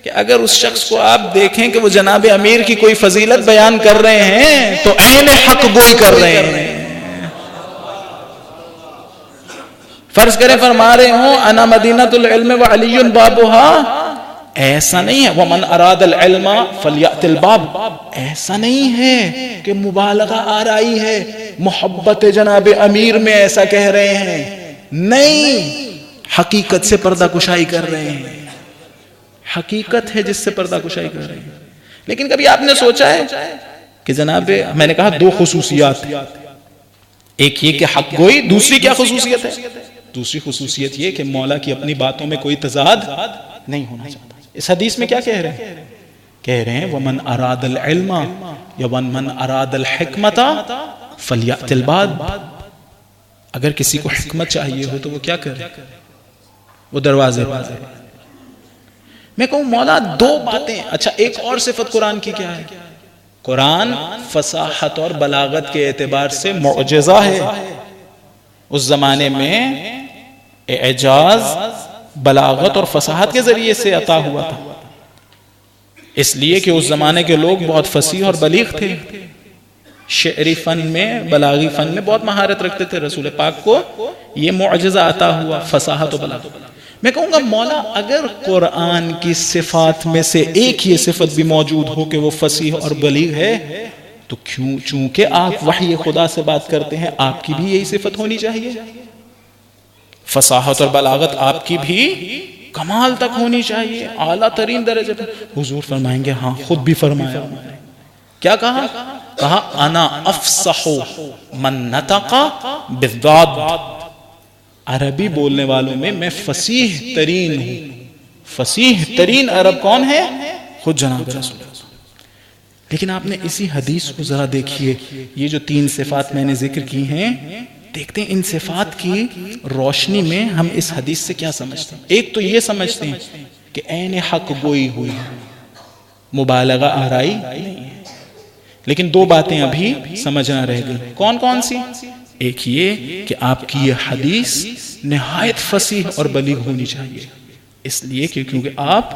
کہ اگر اس شخص کو آپ دیکھیں کہ وہ جناب امیر کی کوئی فضیلت بیان کر رہے ہیں تو عین حق گوئی کر رہے ہیں، فرض کریں فرما رہے ہوں انا مدینۃ العلم وعلی بابها، ایسا نہیں ہے ومن اراد العلم فلیأت الباب، ایسا نہیں ہے کہ مبالغہ آرائی ہے، محبت جناب امیر میں ایسا کہہ رہے ہیں، نہیں، حقیقت سے پردہ کشائی کر رہے ہیں، حقیقت ہے جس سے پردہ کشائی کر رہے ہیں۔ لیکن کبھی آپ نے سوچا ہے کہ جناب میں نے کہا دو خصوصیات، ایک یہ کہ حق گوئی، دوسری کیا خصوصیت ہے؟ دوسری خصوصیت یہ کہ مولا کی اپنی باتوں میں کوئی تضاد نہیں ہونا چاہتا۔ اس حدیث میں کیا کہہ رہے ہیں؟ کہہ رہے ہیں وَمَنْ أَرَادَ الْعِلْمَ یا وَمَنْ أَرَادَ الْحِكْمَةَ فَلْيَأْتِ الْبَابَ، اگر کسی کو حکمت چاہیے ہو تو وہ کیا کرے؟ وہ دروازے پر۔ میں کہوں مولا دو باتیں، اچھا ایک اور صفت قرآن کی کیا ہے؟ قرآن فصاحت اور بلاغت کے اعتبار سے معجزہ ہے، اس زمانے میں اعجاز بلاغت اور فصاحت کے ذریعے سے عطا ہوا تھا، اس لیے کہ اس زمانے کے لوگ بہت فصیح اور بلیغ تھے، شعری فن میں بلاغی فن میں بہت مہارت رکھتے تھے، رسول پاک کو یہ معجزہ عطا ہوا فصاحت و بلاغت۔ میں کہوں گا مولا اگر قرآن کی صفات میں سے ایک یہ صفت بھی موجود ہو کہ وہ فصیح اور بلیغ ہے تو چونکہ آپ وحی خدا سے بات کرتے ہیں آپ کی بھی یہی صفت ہونی چاہیے، فصاحت اور بلاغت آپ کی بھی کمال تک ہونی چاہیے، اعلیٰ ترین درجے پر۔ حضور فرمائیں گے ہاں خود بھی فرمایا، کیا کہا؟ کہا انا افصح من نطق بالضاد، عربی بولنے والوں میں میں فصیح ترین ہوں۔ فصیح ترین عرب کون ہے؟ خود جناب رسول اللہ۔ لیکن آپ نے اسی حدیث کو ذرا دیکھیے، یہ جو تین صفات میں نے ذکر کی ہیں، دیکھتے ہیں ان صفات کی روشنی میں ہم اس حدیث سے کیا سمجھتے ہیں۔ ایک تو یہ سمجھتے ہیں کہ عین حق گوئی ہوئی، مبالغہ آرائی نہیں ہے، لیکن دو باتیں ابھی سمجھنا رہ گئی۔ کون کون سی؟ ایک یہ کہ آپ کی یہ حدیث نہایت فصیح اور بلیغ ہونی چاہیے، اس لیے کہ کیونکہ آپ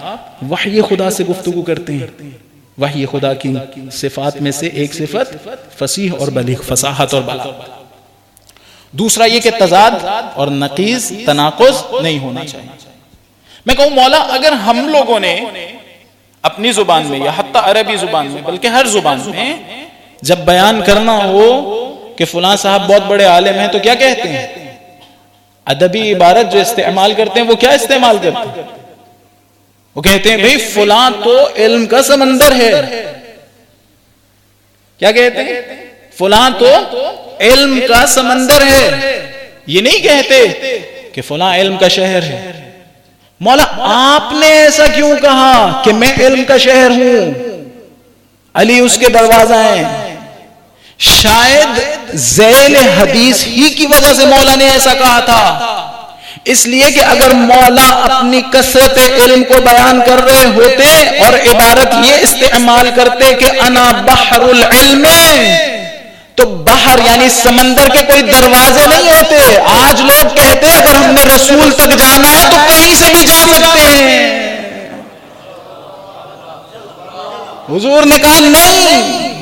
وحی خدا سے گفتگو کرتے ہیں، وحی خدا کی صفات میں سے ایک صفت فصیح اور بلیغ، فصاحت اور بلاغت۔ دوسرا یہ کہ تضاد اور نقیض تناقض نہیں ہونا چاہیے۔ میں کہوں مولا اگر ہم لوگوں نے اپنی زبان میں یا حتی عربی زبان میں بلکہ ہر زبان میں جب بیان کرنا ہو کہ فلاں صاحب بہت بڑے عالم ہیں تو کیا کہتے ہیں؟ ادبی عبارت جو استعمال کرتے ہیں وہ کیا استعمال کرتے ہیں؟ وہ کہتے ہیں بھئی فلاں تو علم کا سمندر ہے. کیا کہتے ہیں؟ فلاں تو علم کا سمندر ہے. یہ نہیں کہتے کہ فلاں علم کا شہر ہے. مولا آپ نے ایسا کیوں کہا کہ میں علم کا شہر ہوں، علی اس کے دروازہ ہیں؟ شاید ذیل حدیث ہی کی وجہ سے مولا نے ایسا کہا تھا. اس لیے کہ اگر مولا اپنی کثرت علم کو بیان کر رہے ہوتے اور عبارت یہ استعمال کرتے کہ انا بحر العلم، تو بحر یعنی سمندر کے کوئی دروازے نہیں ہوتے. آج لوگ کہتے ہیں اگر ہم نے رسول تک جانا ہے تو کہیں سے بھی جا سکتے ہیں. حضور نے کہا نہیں،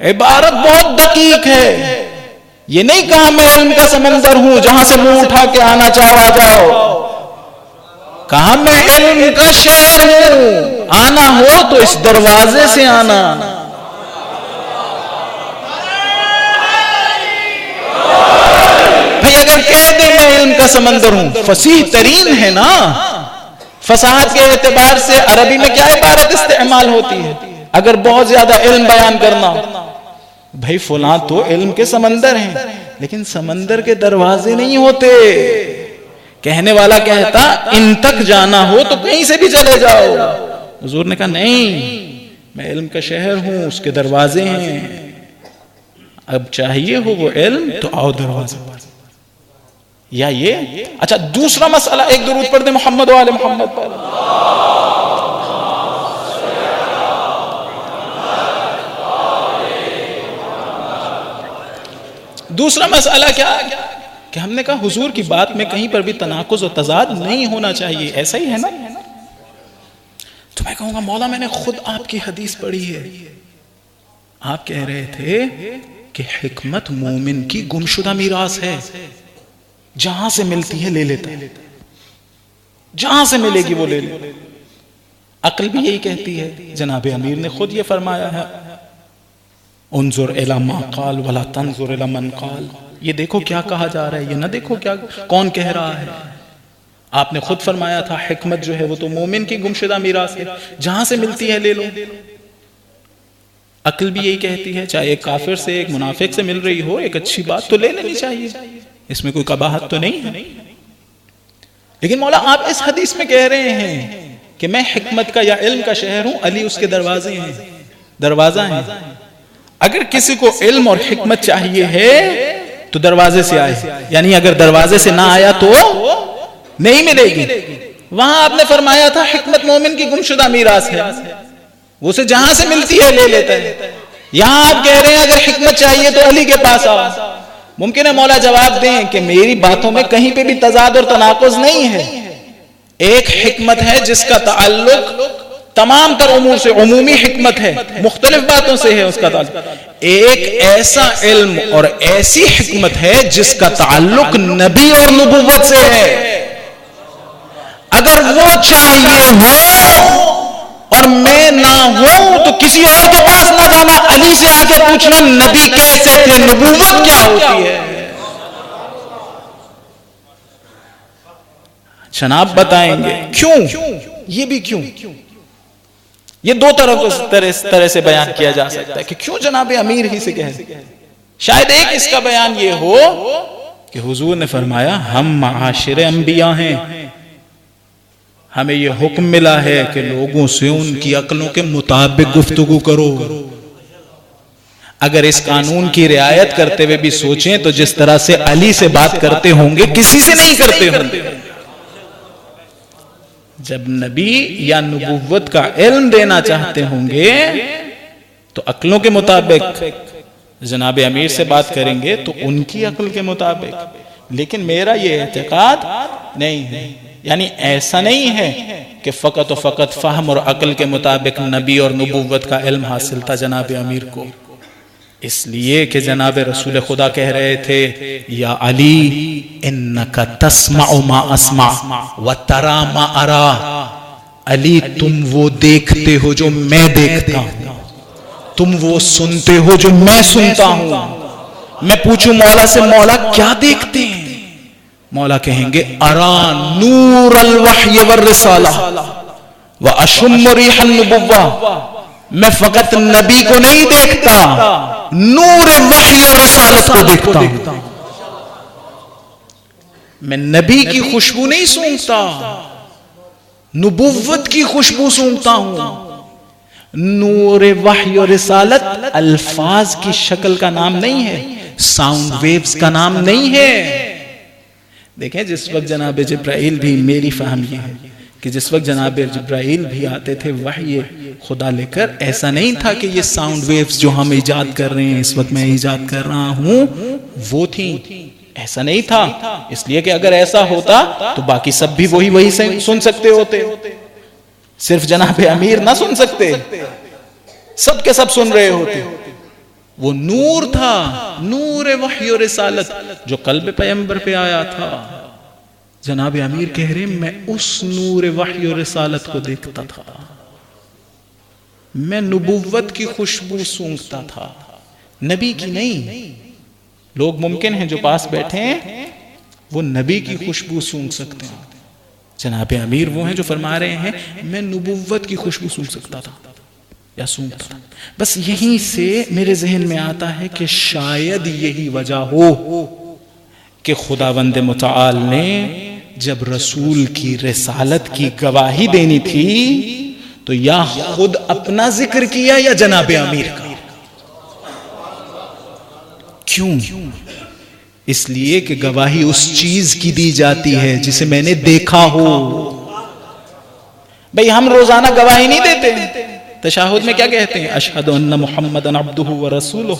عبارت بہت دقیق ہے. یہ نہیں کہا میں علم کا سمندر ہوں جہاں سے منہ اٹھا کے آنا چاہو آ جاؤ. کہا میں علم کا شہر ہوں، آنا ہو تو اس دروازے سے آنا. بھئی اگر کہہ دے میں علم کا سمندر ہوں، فصیح ترین ہے نا. فصاحت کے اعتبار سے عربی میں کیا عبارت استعمال ہوتی ہے اگر بہت زیادہ علم بیان کرنا؟ بھئی فلاں تو علم کے سمندر ہیں، لیکن سمندر کے دروازے نہیں ہوتے. کہنے والا کہتا ان تک جانا ہو تو کہیں سے بھی چلے جاؤ. حضور نے کہا نہیں، میں علم کا شہر ہوں، اس کے دروازے ہیں. اب چاہیے ہو وہ علم تو آؤ دروازے پر. یا یہ اچھا دوسرا مسئلہ، ایک درود پڑھ دیں محمد و آل محمد پر. دوسرا مسئلہ کیا کہ ہم نے کہا حضور کی بات میں کہیں پر بھی تناقض و تضاد نہیں ہونا چاہیے. ایسا ہی ہے نا؟ تو میں کہوں گا مولا میں نے خود آپ کی حدیث پڑھی ہے. آپ کہہ رہے تھے کہ حکمت مومن کی گمشدہ میراث ہے، جہاں سے ملتی ہے لے لیتا ہے، جہاں سے ملے گی وہ لے لے. عقل بھی یہی کہتی ہے. جناب امیر نے خود یہ فرمایا ہے انظر الی ما قال ولا تنظر الی من قال. یہ دیکھو کیا کہا جا رہا ہے، یہ نہ دیکھو کیا کون کہہ رہا ہے. آپ نے خود فرمایا تھا حکمت جو ہے وہ تو مومن کی گمشدہ میراث ہے، جہاں سے ملتی ہے لے لو. عقل بھی یہی کہتی ہے، چاہے ایک کافر سے ایک منافق سے مل رہی ہو ایک اچھی بات تو لے لینی چاہیے، اس میں کوئی قباحت تو نہیں ہے. لیکن مولا آپ اس حدیث میں کہہ رہے ہیں کہ میں حکمت کا یا علم کا شہر ہوں، علی اس کے دروازے ہیں، دروازہ ہیں. اگر کسی کو علم اور حکمت چاہیے ہے تو دروازے سے آئے، یعنی اگر دروازے سے نہ آیا تو نہیں ملے گی. وہاں آپ نے فرمایا تھا حکمت مومن کی گمشدہ میراث ہے، وہ سے جہاں سے ملتی ہے لے لیتا ہے. یہاں آپ کہہ رہے ہیں اگر حکمت چاہیے تو علی کے پاس آؤ. ممکن ہے مولا جواب دیں کہ میری باتوں میں کہیں پہ بھی تضاد اور تناقض نہیں ہے. ایک حکمت ہے جس کا تعلق تمام تر امور سے، عمومی حکمت ہے، مختلف باتوں سے ہے اس کا تعلق. ایک ایسا علم اور ایسی حکمت ہے جس کا تعلق نبی اور نبوت سے ہے. اگر وہ چاہیے ہو اور میں نہ ہوں تو کسی اور کے پاس نہ جانا، علی سے آ کے پوچھنا نبی کیسے تھے، نبوت کیا ہوتی ہے. جناب بتائیں گے کیوں، یہ بھی کیوں. یہ دو طرح سے بیان کیا جا سکتا ہے کہ کیوں جناب امیر ہی سے کہہ. شاید ایک اس کا بیان یہ ہو کہ حضور نے فرمایا ہم معاشر انبیاء ہیں، ہمیں یہ حکم ملا ہے کہ لوگوں سے ان کی عقلوں کے مطابق گفتگو کرو. اگر اس قانون کی رعایت کرتے ہوئے بھی سوچیں تو جس طرح سے علی سے بات کرتے ہوں گے کسی سے نہیں کرتے ہوں گے. جب نبی یا نبوت کا علم دینا چاہتے ہوں گے تو عقلوں کے مطابق، جناب امیر سے بات کریں گے تو ان کی عقل کے مطابق. لیکن میرا یہ اعتقاد نہیں ہے، یعنی ایسا نہیں ہے کہ فقط و فقط فہم اور عقل کے مطابق نبی اور نبوت کا علم حاصل تھا جناب امیر کو. اس لیے کہ جناب رسول خدا کہہ رہے تھے یا علی انکا تسمع ما اسمع وترا ما ارا. علی تم وہ دیکھتے ہو جو میں دیکھتا ہوں، تم وہ سنتے ہو جو میں سنتا ہوں. میں پوچھوں مولا سے مولا کیا دیکھتے ہیں؟ مولا کہیں گے ارا نور الوحی والرسالہ، وَأَشُمُّ رِيحَ النُّبُوَّةِ، میں فقط نبی کو نہیں دیکھتا، نور وحی و رسالت کو دیکھتا ہوں. میں نبی کی خوشبو نہیں سونگتا، نبوت کی خوشبو سونگتا ہوں. نور وحی و رسالت الفاظ کی شکل کا نام نہیں ہے، ساؤنڈ ویوز کا نام نہیں ہے. دیکھیں جس وقت جناب جبرائیل بھی، میری فہم یہ ہے کہ جس وقت جناب جبرائیل بھی آتے تھے وحی خدا لے کر، ایسا نہیں تھا کہ یہ ساؤنڈ ویوز جو ہم ایجاد کر رہے ہیں، اس وقت میں ایجاد کر رہا ہوں، وہ تھیں. ایسا نہیں تھا، اس لیے کہ اگر ایسا ہوتا تو باقی سب بھی وہی سن سکتے ہوتے. صرف جناب امیر نہ سن سکتے، سب کے سب سن رہے ہوتے. وہ نور تھا، نور وحی و رسالت جو قلب پیغمبر پہ آیا تھا. جناب امیر کہہ رہے میں اس نور وحی و رسالت کو دیکھتا تھا، میں نبوت کی خوشبو سونگتا تھا، نبی کی نہیں. لوگ ممکن ہیں جو پاس بیٹھے ہیں وہ نبی کی خوشبو سونگ سکتے ہیں. جناب امیر وہ ہیں جو فرما رہے ہیں میں نبوت کی خوشبو سونگ سکتا تھا یا سونگتا تھا. بس یہیں سے میرے ذہن میں آتا ہے کہ شاید یہی وجہ ہو کہ خداوند متعال نے جب رسول کی رسالت کی گواہی دینی تھی تو یا خود اپنا ذکر کیا یا جناب امیر کا. کیوں؟ اس لیے کہ گواہی اس چیز کی دی جاتی ہے جسے میں نے دیکھا ہو. بھئی ہم روزانہ گواہی نہیں دیتے. تشہد میں کیا کہتے ہیں؟ اشہد ان محمدًا عبدہ ورسولہ.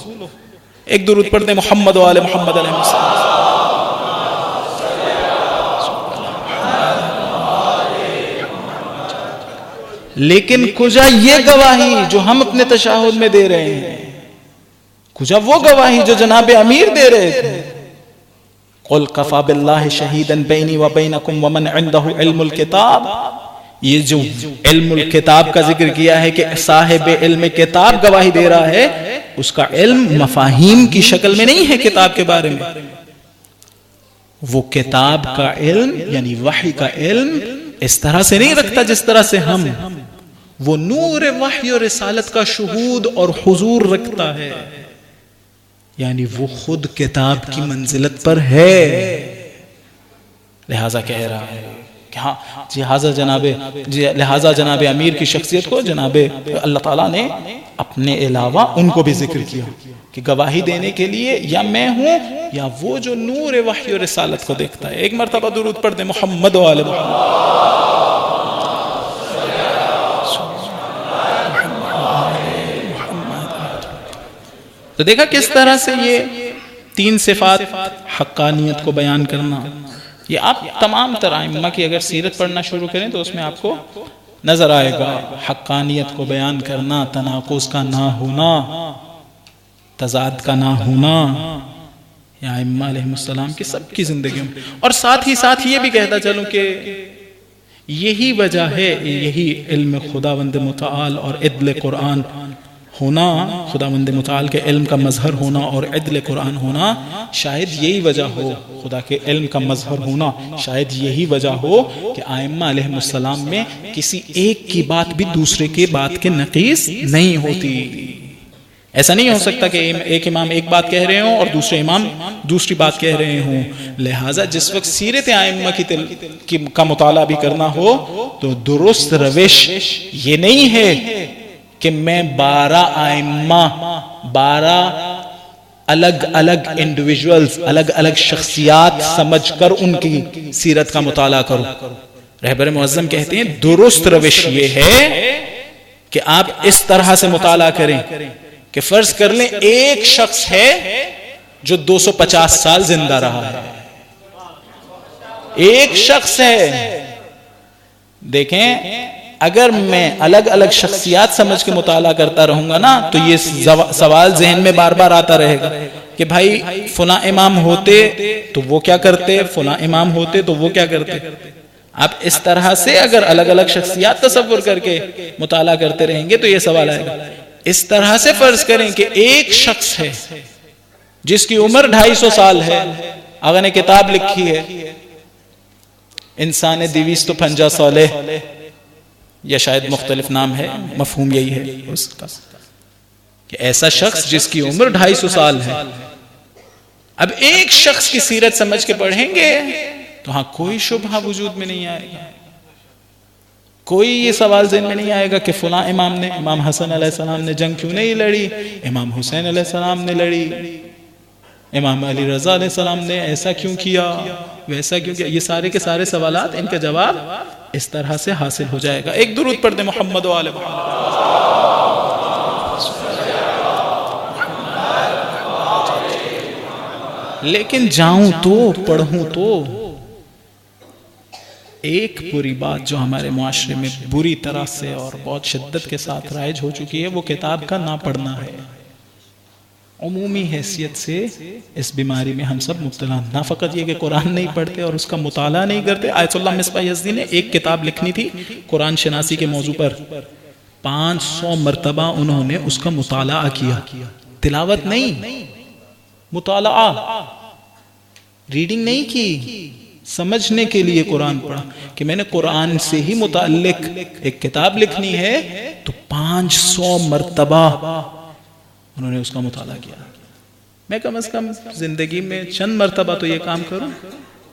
ایک درود پڑھتے ہیں محمد و آل محمد علیہ السلام. لیکن کجا یہ گواہی جو ہم اپنے تشہد میں دے رہے ہیں؟ کجا وہ گواہی جو جناب امیر دے رہے تھے؟ قُلْ كَفَى بِاللَّهِ شَهِيدًا بَيْنِي وَبَيْنَكُمْ وَمَنْ عِنْدَهُ عِلْمُ الْكِتَابِ. یہ جو علم الکتاب کا ذکر کیا ہے کہ صاحب علم کتاب گواہی دے رہا ہے، اس کا علم مفاہیم کی شکل میں نہیں ہے کتاب کے بارے میں. وہ کتاب کا علم یعنی وحی کا علم اس طرح سے نہیں رکھتا جس طرح سے ہم. وہ نور وحی و رسالت کا شہود اور حضور رکھتا ہے، یعنی وہ خود کتاب کی منزلت پر ہے. لہذا کہہ رہا ہے کہ ہاں لہذا جناب امیر کی شخصیت کو جناب اللہ تعالیٰ نے اپنے علاوہ ان کو بھی ذکر کیا کہ گواہی دینے کے لیے یا میں ہوں یا وہ جو نور وحی و رسالت کو دیکھتا ہے. ایک مرتبہ درود پڑھتے محمد و آل محمد. تو دیکھا کس طرح سے یہ تین صفات حقانیت کو بیان کرنا، یہ آپ تمام تر ائمہ کی اگر سیرت پڑھنا شروع کریں تو اس میں آپ کو نظر آئے گا. حقانیت کو بیان کرنا، تناقض کا نہ ہونا، تضاد کا نہ ہونا، یا ائمہ علیہ السلام کی سب کی زندگیوں میں. اور ساتھ ہی ساتھ یہ بھی کہتا چلوں کہ یہی وجہ ہے، یہی علم خداوند متعال اور عدل قرآن ہونا، خداوند متعال کے علم کا مظہر ہونا اور عدل قرآن ہونا، شاید یہی وجہ ہو، خدا کے علم کا مظہر ہونا شاید یہی وجہ ہو کہ ائمہ علیہ السلام میں کسی ایک کی بات بھی دوسرے کے بات کے نقیص نہیں ہوتی. ایسا نہیں ہو سکتا کہ ایک امام ایک بات کہہ رہے ہوں اور دوسرے امام دوسری بات کہہ رہے ہوں. لہٰذا جس وقت سیرت ائمہ کا مطالعہ بھی کرنا ہو تو درست روش یہ نہیں ہے کہ میں 12 ائمہ، 12 الگ الگ انڈیویجولز، الگ الگ شخصیات سمجھ کر ان کی سیرت کا مطالعہ کروں. رہبر معظم کہتے ہیں درست روش یہ ہے کہ آپ اس طرح سے مطالعہ کریں کہ فرض کر لیں ایک شخص ہے جو 250 سال زندہ رہا ہے، ایک شخص ہے. دیکھیں اگر میں الگ الگ شخصیات سمجھ کے مطالعہ کرتا رہوں گا نا تو یہ سوال ذہن میں بار بار آتا رہے گا کہ بھائی فلاں امام ہوتے تو وہ کیا کرتے، فلاں امام ہوتے تو وہ کیا کرتے. آپ اس طرح سے اگر الگ الگ شخصیات تصور کر کے مطالعہ کرتے رہیں گے تو یہ سوال آئے گا. اس طرح سے فرض کریں کہ ایک شخص ہے جس کی عمر 250 سال ہے، آقا نے کتاب لکھی ہے انسان 250 سالے، یا شاید مختلف نام ہے، مفہوم یہی ہے اس کا کہ ایسا شخص جس کی عمر 250 سال ہے، اب ایک شخص کی سیرت سمجھ کے پڑھیں گے تو ہاں کوئی شبہ وجود میں نہیں آئے گا، کوئی یہ سوال ذہن میں نہیں آئے گا کہ فلاں امام نے، امام حسن علیہ السلام نے جنگ کیوں نہیں لڑی، امام حسین علیہ السلام نے لڑی، امام علی رضا علیہ السلام نے ایسا کیوں کیا، ویسا کیوں کیا. یہ سارے کے سارے سوالات، ان کا جواب اس طرح سے حاصل ہو جائے گا. ایک درود پڑھ دیں محمد و آل محمد. لیکن جاؤں تو پڑھوں تو ایک بری بات جو ہمارے معاشرے میں بری طرح سے اور بہت شدت کے ساتھ رائج ہو چکی ہے، وہ کتاب کا نہ پڑھنا ہے. عمومی حیثیت سے اس بیماری میں ہم سب مبتلا، نہ فقط یہ کہ قرآن نہیں پڑھتے اور اس کا مطالعہ نہیں کرتے. آیت اللہ مصباح یزدی نے ایک کتاب لکھنی تھی قرآن شناسی کے موضوع پر، 500 مرتبہ انہوں نے اس کا مطالعہ کیا. تلاوت نہیں، مطالعہ، ریڈنگ نہیں کی، سمجھنے کے لیے قرآن پڑھا کہ میں نے قرآن سے ہی متعلق ایک کتاب لکھنی ہے، تو 500 مرتبہ انہوں نے اس کا مطالعہ کیا. میں کم از کم زندگی میں چند مرتبہ تو یہ کام کروں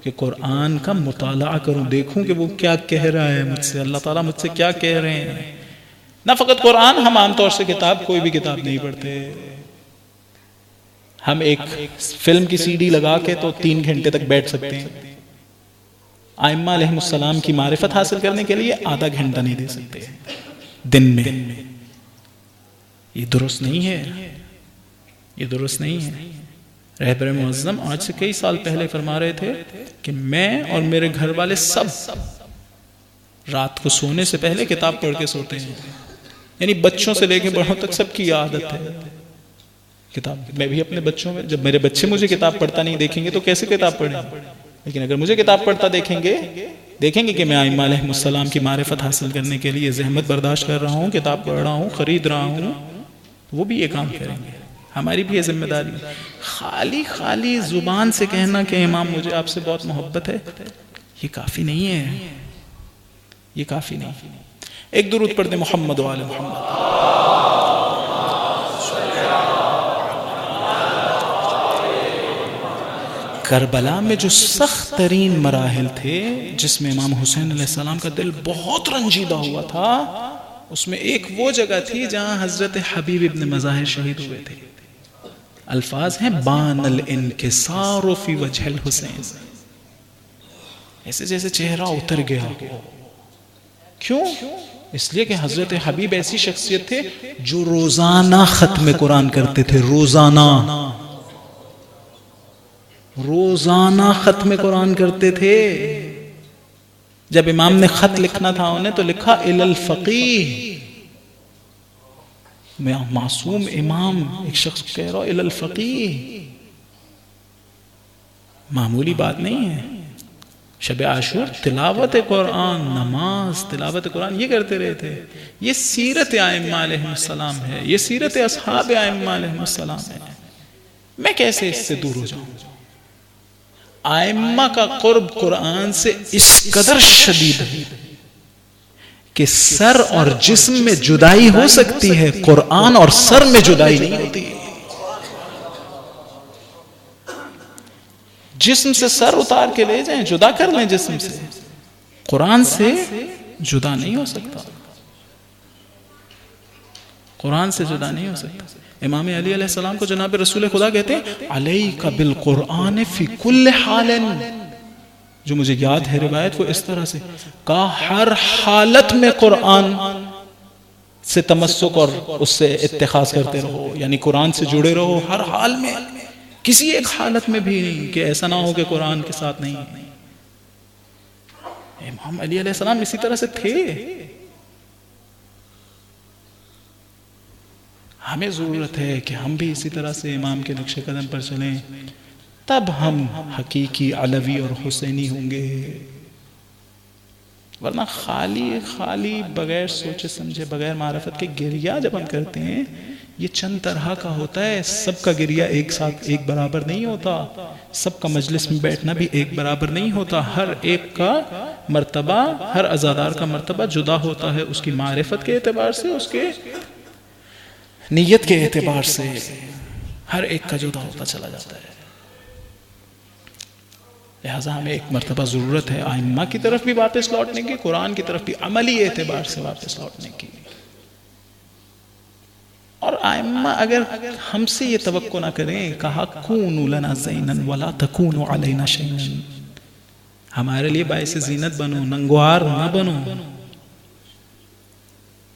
کہ قرآن کا مطالعہ کروں، دیکھوں کہ وہ کیا کہہ رہا ہے مجھ سے، اللہ تعالیٰ مجھ سے کیا کہہ رہے ہیں. نہ فقط قرآن، ہم عام طور سے کتاب، کوئی بھی کتاب نہیں پڑھتے. ہم ایک فلم کی سی ڈی لگا کے تو 3 گھنٹے تک بیٹھ سکتے ہیں. ائمہ علیہ السلام کی معرفت حاصل کرنے کے لیے آدھا گھنٹہ نہیں دے سکتے دن میں. یہ درست نہیں ہے، یہ درست نہیں ہے. رہبر معظم آج سے کئی سال پہلے فرما رہے تھے کہ میں اور میرے گھر والے سب رات کو سونے سے پہلے کتاب پڑھ کے سوتے ہیں. یعنی بچوں سے لے کے بڑوں تک سب کی عادت ہے کتاب. میں بھی اپنے بچوں میں، جب میرے بچے مجھے کتاب پڑھتا نہیں دیکھیں گے تو کیسے کتاب پڑھیں گے، لیکن اگر مجھے کتاب پڑھتا دیکھیں گے کہ میں ائمہ علیہ السلام کی معرفت حاصل کرنے کے لیے زحمت برداشت کر رہا ہوں، کتاب پڑھ رہا ہوں، خرید رہا ہوں، وہ بھی یہ کام کریں گے. ہماری بھی یہ ذمہ داری. خالی زبان سے کہنا کہ امام مجھے آپ سے بہت محبت ہے، یہ کافی نہیں ہے، یہ کافی نہیں. ایک درود پڑھ دیں محمد و آل محمد. کربلا میں جو سخت ترین مراحل تھے، جس میں امام حسین علیہ السلام کا دل بہت رنجیدہ ہوا تھا، اس میں ایک وہ جگہ تھی جہاں حضرت حبیب ابن مظاہر شہید ہوئے تھے. الفاظ ہیں بان الانکسار فی وجہ الحسین، ایسے جیسے چہرہ اتر گیا. کیوں؟ اس لیے کہ حضرت حبیب ایسی شخصیت تھے جو روزانہ ختم قرآن کرتے تھے. روزانہ ختم قرآن کرتے تھے. جب امام نے خط لکھنا تھا انہیں تو لکھا الی الفقیہ. معصوم امام ایک شخص کہہ رہا الی الفقیہ، معمولی بات نہیں ہے. شب عاشور تلاوت قرآن، نماز، تلاوت قرآن یہ کرتے رہے تھے. یہ سیرت ائمہ علیہ السلام ہے، یہ سیرت اصحاب ائمہ علیہ السلام ہے. میں کیسے اس سے دور ہو جاؤں؟ ائمہ کا قرب قرآن سے اس قدر شدید ہے کہ سر اور جسم میں جدائی ہو سکتی ہے، قرآن اور سر میں جدائی نہیں ہوتی. جسم سے سر اتار کے لے جائیں، جدا کر لیں جسم سے، قرآن سے جدا نہیں ہو سکتا. قرآن سے جدا نہیں ہو سکتا. امام علی علیہ السلام کو جناب رسول خدا کہتے ہیں علیک بالقرآن فی کل حال. جو مجھے یاد ہے روایت وہ اس طرح سے کہا ہر حالت میں قرآن سے تمسک اور اس سے اتخاذ کرتے رہو، یعنی قرآن سے جڑے رہو ہر حال میں، کسی ایک حالت میں بھی نہیں کہ ایسا نہ ہو کہ قرآن کے ساتھ نہیں. امام علی علیہ السلام اسی طرح سے تھے. ہمیں ضرورت ہے کہ ہم بھی اسی طرح سے امام کے نقش قدم پر چلیں، تب ہم حقیقی علوی اور حسینی ہوں گے. ورنہ خالی بغیر سوچے سمجھے، بغیر معرفت کے گریہ جب ہم کرتے ہیں یہ چند طرح کا ہوتا ہے، سب کا گریہ ایک ساتھ ایک برابر نہیں ہوتا، سب کا مجلس میں بیٹھنا بھی ایک برابر نہیں ہوتا، ہر ایک کا مرتبہ، ہر عزادار کا مرتبہ جدا ہوتا ہے، اس کی معرفت کے اعتبار سے، اس کے نیت کے اعتبار سے، ہر ایک کا جدا ہوتا چلا جاتا ہے۔ لہٰذا ہمیں ایک مرتبہ ضرورت ہے ائمہ کی طرف بھی واپس لوٹنے کی، قرآن کی طرف بھی عملی اعتبار سے واپس لوٹنے کی۔ اور ائمہ اگر ہم سے یہ توقع نہ کریں، کہا کونوا لنا زینا ولا تکونوا علینا شیئا، ہمارے لیے باعث زینت بنو، ننگوار نہ بنو۔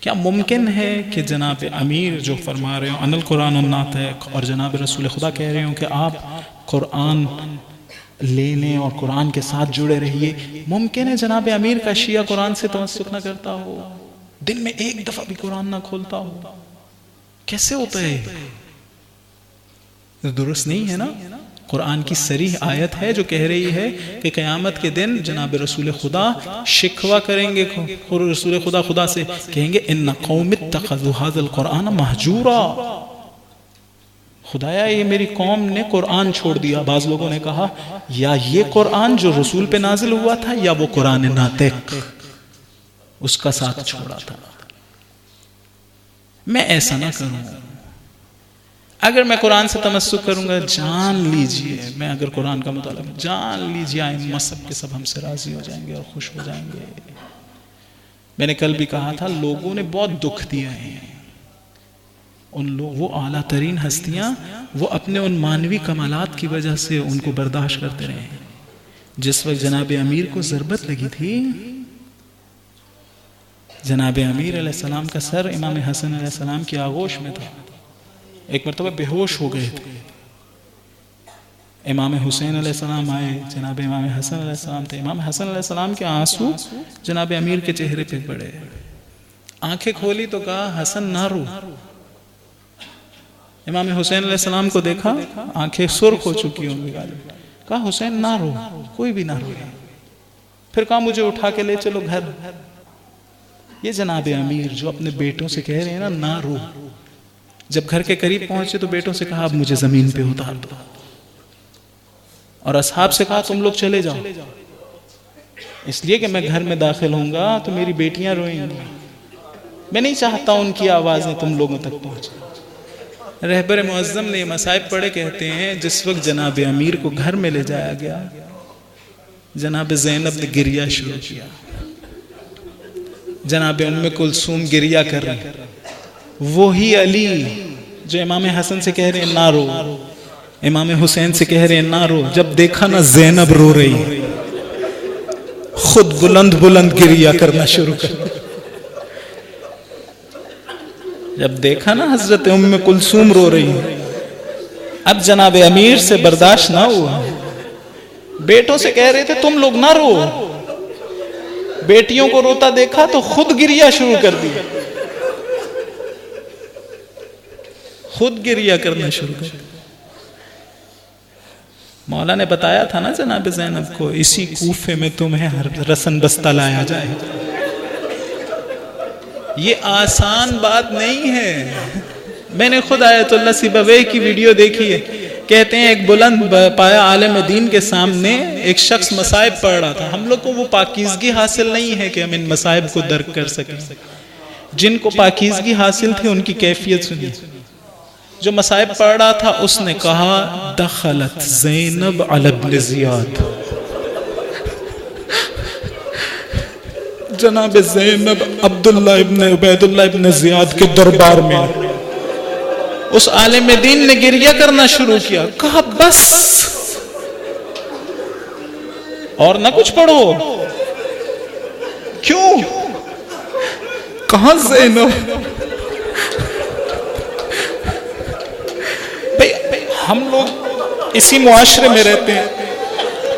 کیا ممکن ہے کہ جناب امیر جو فرما رہے ہوں ان القرآن الناطق، اور جناب رسول خدا کہہ رہے ہوں کہ آپ قرآن لے لیں اور قرآن کے ساتھ جڑے رہیے، ممکن ہے جناب امیر کا شیعہ قرآن سے تمسک نہ کرتا ہو، دن میں ایک دفعہ بھی قرآن نہ کھولتا ہو؟ کیسے ہوتا ہے؟ درست نہیں ہے نا۔ قرآن کی صریح آیت ہے جو کہہ رہی ہے کہ قیامت کے دن جناب رسول خدا شکوہ کریں گے، رسول خدا سے کہیں گے ان قوم اتخذوا ھذا القرآن مہجورا، خدایا یہ میری قوم نے قرآن چھوڑ دیا۔ بعض لوگوں نے کہا یا یہ قرآن جو رسول پہ نازل ہوا تھا، یا وہ قرآن ناطق اس کا ساتھ چھوڑا تھا۔ میں ایسا نہ کروں، اگر میں قرآن سے تمسک کروں گا، جان لیجئے میں اگر قرآن کا مطالعہ، جان لیجئے ائمہ سب کے سب ہم سے راضی ہو جائیں گے اور خوش ہو جائیں گے۔ میں نے کل بھی کہا تھا، لوگوں نے بہت دکھ دیا ہے، وہ اعلیٰ ترین ہستیاں، وہ اپنے ان مانوی کمالات کی وجہ سے ان کو برداشت کرتے رہے ہیں۔ جس وقت جناب امیر کو ضربت لگی تھی، جناب امیر علیہ السلام کا سر امام حسن علیہ السلام کی آغوش میں تھا، ایک مرتبہ بے ہوش ہو گئے تھے۔ امام حسین علیہ السلام آئے، جناب امام حسن علیہ السلام تھے، امام حسن علیہ السلام کے آنسو جناب امیر کے چہرے پہ پڑے، آنکھیں کھولی تو کہا حسن نہ رو۔ امام حسین علیہ السلام کو دیکھا، آنکھیں سرخ ہو چکی ہوں گی، کہا حسین نہ رو، کوئی بھی نہ روئے۔ پھر کہا مجھے اٹھا کے لے چلو گھر۔ یہ جناب امیر جو اپنے بیٹوں سے کہہ رہے ہیں نا نہ رو، جب گھر کے قریب پہنچے تو بیٹوں سے کہا اب مجھے زمین پہ اتار دو، اور اصحاب سے کہا تم لوگ چلے جاؤ، اس لیے کہ میں گھر میں داخل ہوں گا تو میری بیٹیاں روئیں گی، میں نہیں چاہتا ان کی آوازیں تم لوگوں تک پہنچیں۔ رہبر معظم نے یہ مصائب پڑھے، کہتے ہیں جس وقت جناب امیر کو گھر میں لے جایا گیا، جناب زینب نے گریہ شروع کیا، جناب ام کلثوم گریہ کر رہے، وہی علی جو امام حسن سے کہہ رہے ہیں نہ رو، امام حسین سے کہہ رہے ہیں نہ رو، جب دیکھا نا زینب رو رہی، خود بلند بلند گریہ کرنا شروع کر، جب دیکھا نا حضرت ام کلثوم رو رہی، اب جناب امیر سے برداشت نہ ہوا، بیٹوں سے کہہ رہے تھے تم لوگ نہ رو، بیٹیوں کو روتا دیکھا تو خود گریہ شروع کر دی، خود گریہ کرنا شروع کر دی۔ مولا نے بتایا تھا نا جناب زینب کو، اسی کوفے میں تمہیں رسن بستہ لایا جائے، یہ آسان بات نہیں ہے۔ میں نے خود آیت اللہ سیبویہ کی ویڈیو دیکھی ہے، کہتے ہیں ایک بلند پایا عالم دین کے سامنے ایک شخص مصائب پڑھ رہا تھا، ہم لوگ کو وہ پاکیزگی حاصل نہیں ہے کہ ہم ان مصائب کو درک کر سکیں، جن کو پاکیزگی حاصل تھی ان کی کیفیت سنی۔ جو مصائب پڑھ رہا تھا اس نے کہا دخلت زینب علی ابن زیاد، جناب زینب عبداللہ ابن عبیداللہ ابن زیاد کے دربار میں، اس عالم دین نے گریہ کرنا شروع کیا، کہا بس اور نہ کچھ پڑھو، کیوں؟ کہاں زینب؟ ہم لوگ اسی معاشرے میں رہتے ہیں،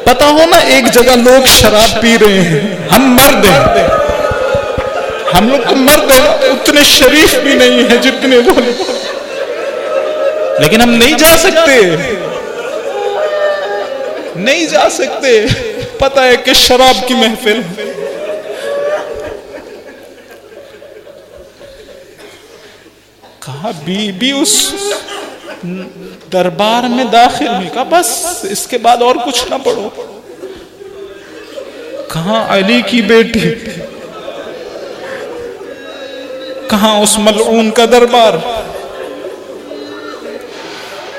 پتہ ہو نا ایک جگہ لوگ شراب پی رہے ہیں، ہم مرد ہیں، ہم لوگ تو مرد ہیں، اتنے شریف بھی نہیں ہیں جتنے وہ، لیکن ہم نہیں جا سکتے، نہیں جا سکتے، پتہ ہے کہ شراب کی محفل ہے۔ کہا کہا بی بی اس دربار میں داخل ہوئی. کہا بس اس کے بعد اور کچھ نہ پڑھو. کہاں علی کی بیٹی, کہاں اس ملعون کا دربار.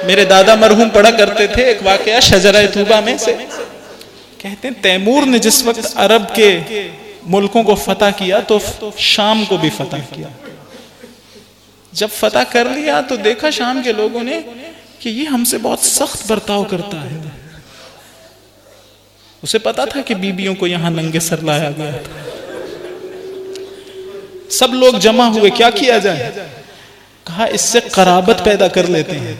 میرے دادا مرحوم پڑھا کرتے تھے ایک واقعہ شجرہ طوبہ میں سے. کہتے ہیں تیمور نے جس وقت عرب کے ملکوں کو فتح کیا تو شام کو بھی فتح کیا. جب فتح کر لیا تو دیکھا شام کے لوگوں نے کہ یہ ہم سے بہت سخت برتاؤ کرتا ہے. اسے پتا تھا کہ بیویوں کو یہاں ننگے سر لایا گیا تھا. سب لوگ جمع ہوئے, کیا کیا جائے؟ کہا اس سے قرابت پیدا کر لیتے ہیں.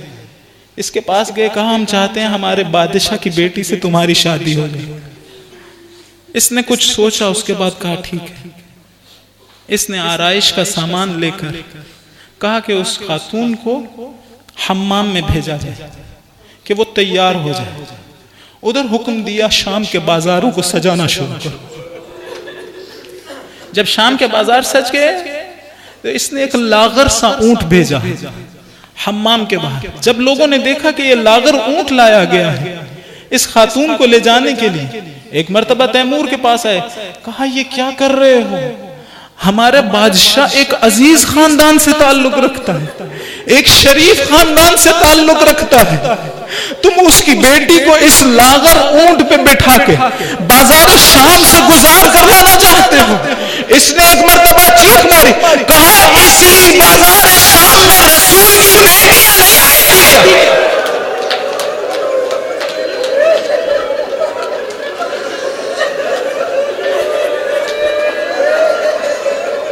اس کے پاس گئے, کہا ہم چاہتے ہیں ہمارے بادشاہ کی بیٹی سے تمہاری شادی ہو جائے. اس نے کچھ سوچا, اس کے بعد کہا ٹھیک ہے. اس نے آرائش کا سامان لے کر کہا کہ اس خاتون کو حمام میں بھیجا جائے کہ وہ تیار ہو جائے. ادھر حکم دیا شام کے بازاروں کو سجانا شروع کرو. جب شام کے بازار سج گئے تو اس نے ایک لاغر سا اونٹ بھیجا حمام کے باہر. جب لوگوں نے دیکھا کہ یہ لاغر اونٹ لایا گیا ہے اس خاتون کو لے جانے کے لیے, ایک مرتبہ تیمور کے پاس آئے, کہا یہ کیا کر رہے ہو؟ ہمارا بادشاہ ایک عزیز خاندان سے تعلق رکھتا ہے, ایک شریف خاندان سے تعلق رکھتا ہے. تم اس کی بیٹی کو اس لاغر اونٹ پہ بٹھا کے بازار شام سے گزار کر لانا چاہتے ہو؟ اس نے ایک مرتبہ چیخ ماری, کہا اسی بازار شام میں رسول کی بیٹیاں نہیں آئی تھی.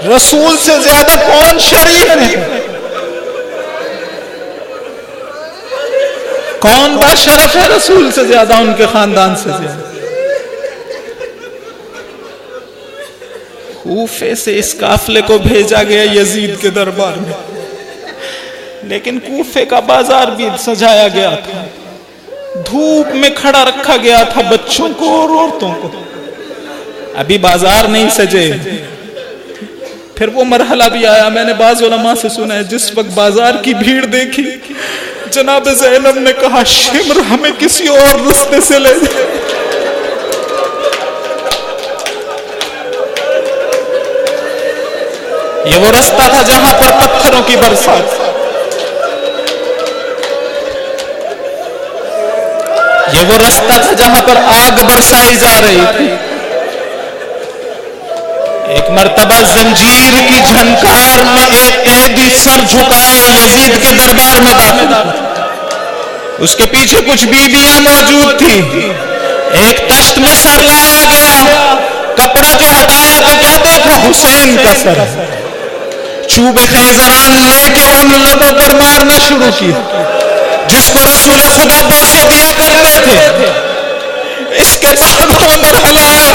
رسول سے زیادہ کون شریف ہے؟ کون باشرف ہے رسول سے زیادہ, ان کے خاندان سے زیادہ؟ کوفے سے اس قافلے کو بھیجا گیا یزید کے دربار میں, لیکن کوفے کا بازار بھی سجایا گیا تھا. دھوپ میں کھڑا رکھا گیا تھا بچوں کو اور عورتوں کو. ابھی بازار نہیں سجے. پھر وہ مرحلہ بھی آیا, میں نے بعض علماء سے سنا ہے, جس وقت بازار کی بھیڑ دیکھی جناب زینب نے کہا شمر ہمیں کسی اور رستے سے لے جائے. یہ وہ رستہ تھا جہاں پر پتھروں کی برسات, یہ وہ رستہ تھا جہاں پر آگ برسائی جا رہی تھی. ایک مرتبہ زنجیر کی جھنکار میں ایک قیدی سر جھکائے یزید کے دربار میں داخل. اس کے پیچھے کچھ بیویاں موجود تھی. ایک تشت میں سر لایا گیا, کپڑا کو ہٹایا تو کیا دیکھا؟ حسین کا سر. چوب خیزران لے کے ان لبوں پر مارنا شروع کیا جس کو رسول خدا بوسے دیا کرتے تھے. اس کے بعد وہ مرحلہ آیا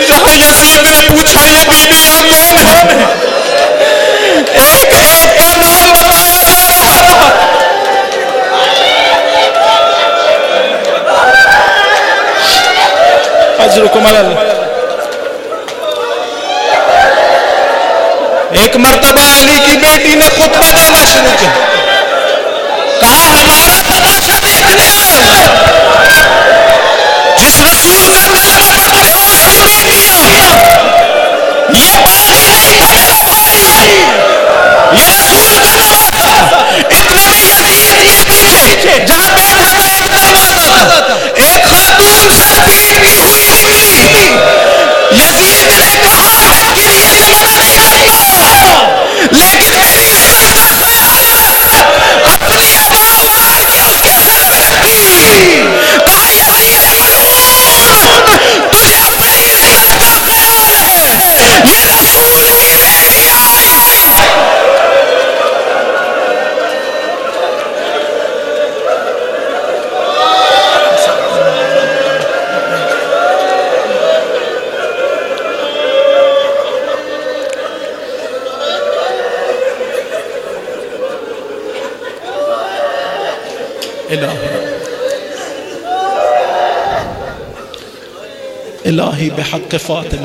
جہاں یزید نے پوچھا یہ بیویاں کون ہیں؟ ایک ایک کا نام بتایا جا رہا تھا. اجرکم اللہ. ایک مرتبہ علی کی بیٹی نے خطبہ دینا شروع کیا, کہا ہمارا تماشا دیکھنے آئے جس رسول کا نام پڑھتے ہو اس کی بیٹیاں, یہ باغی نہیں تھا میرے بھائی, یہ رسول کا نواسا. اتنا ہی یزید کے پیچھے جہاں بیٹھا تھا ایک دروازہ تھا, ایک خاتون سر پیٹتی ہوئی نکلی. یزید نے کہا میں تیری دشمن نہیں آتا, لیکن میری اولاد اپنی ابا مار کے ان کے سر پھیرتی. کہا یزید ملعون, تجھے اپنے عزت کا خیال ہے, یہ رسول کی بیٹیاں آئی. الہی بحق فاطمہ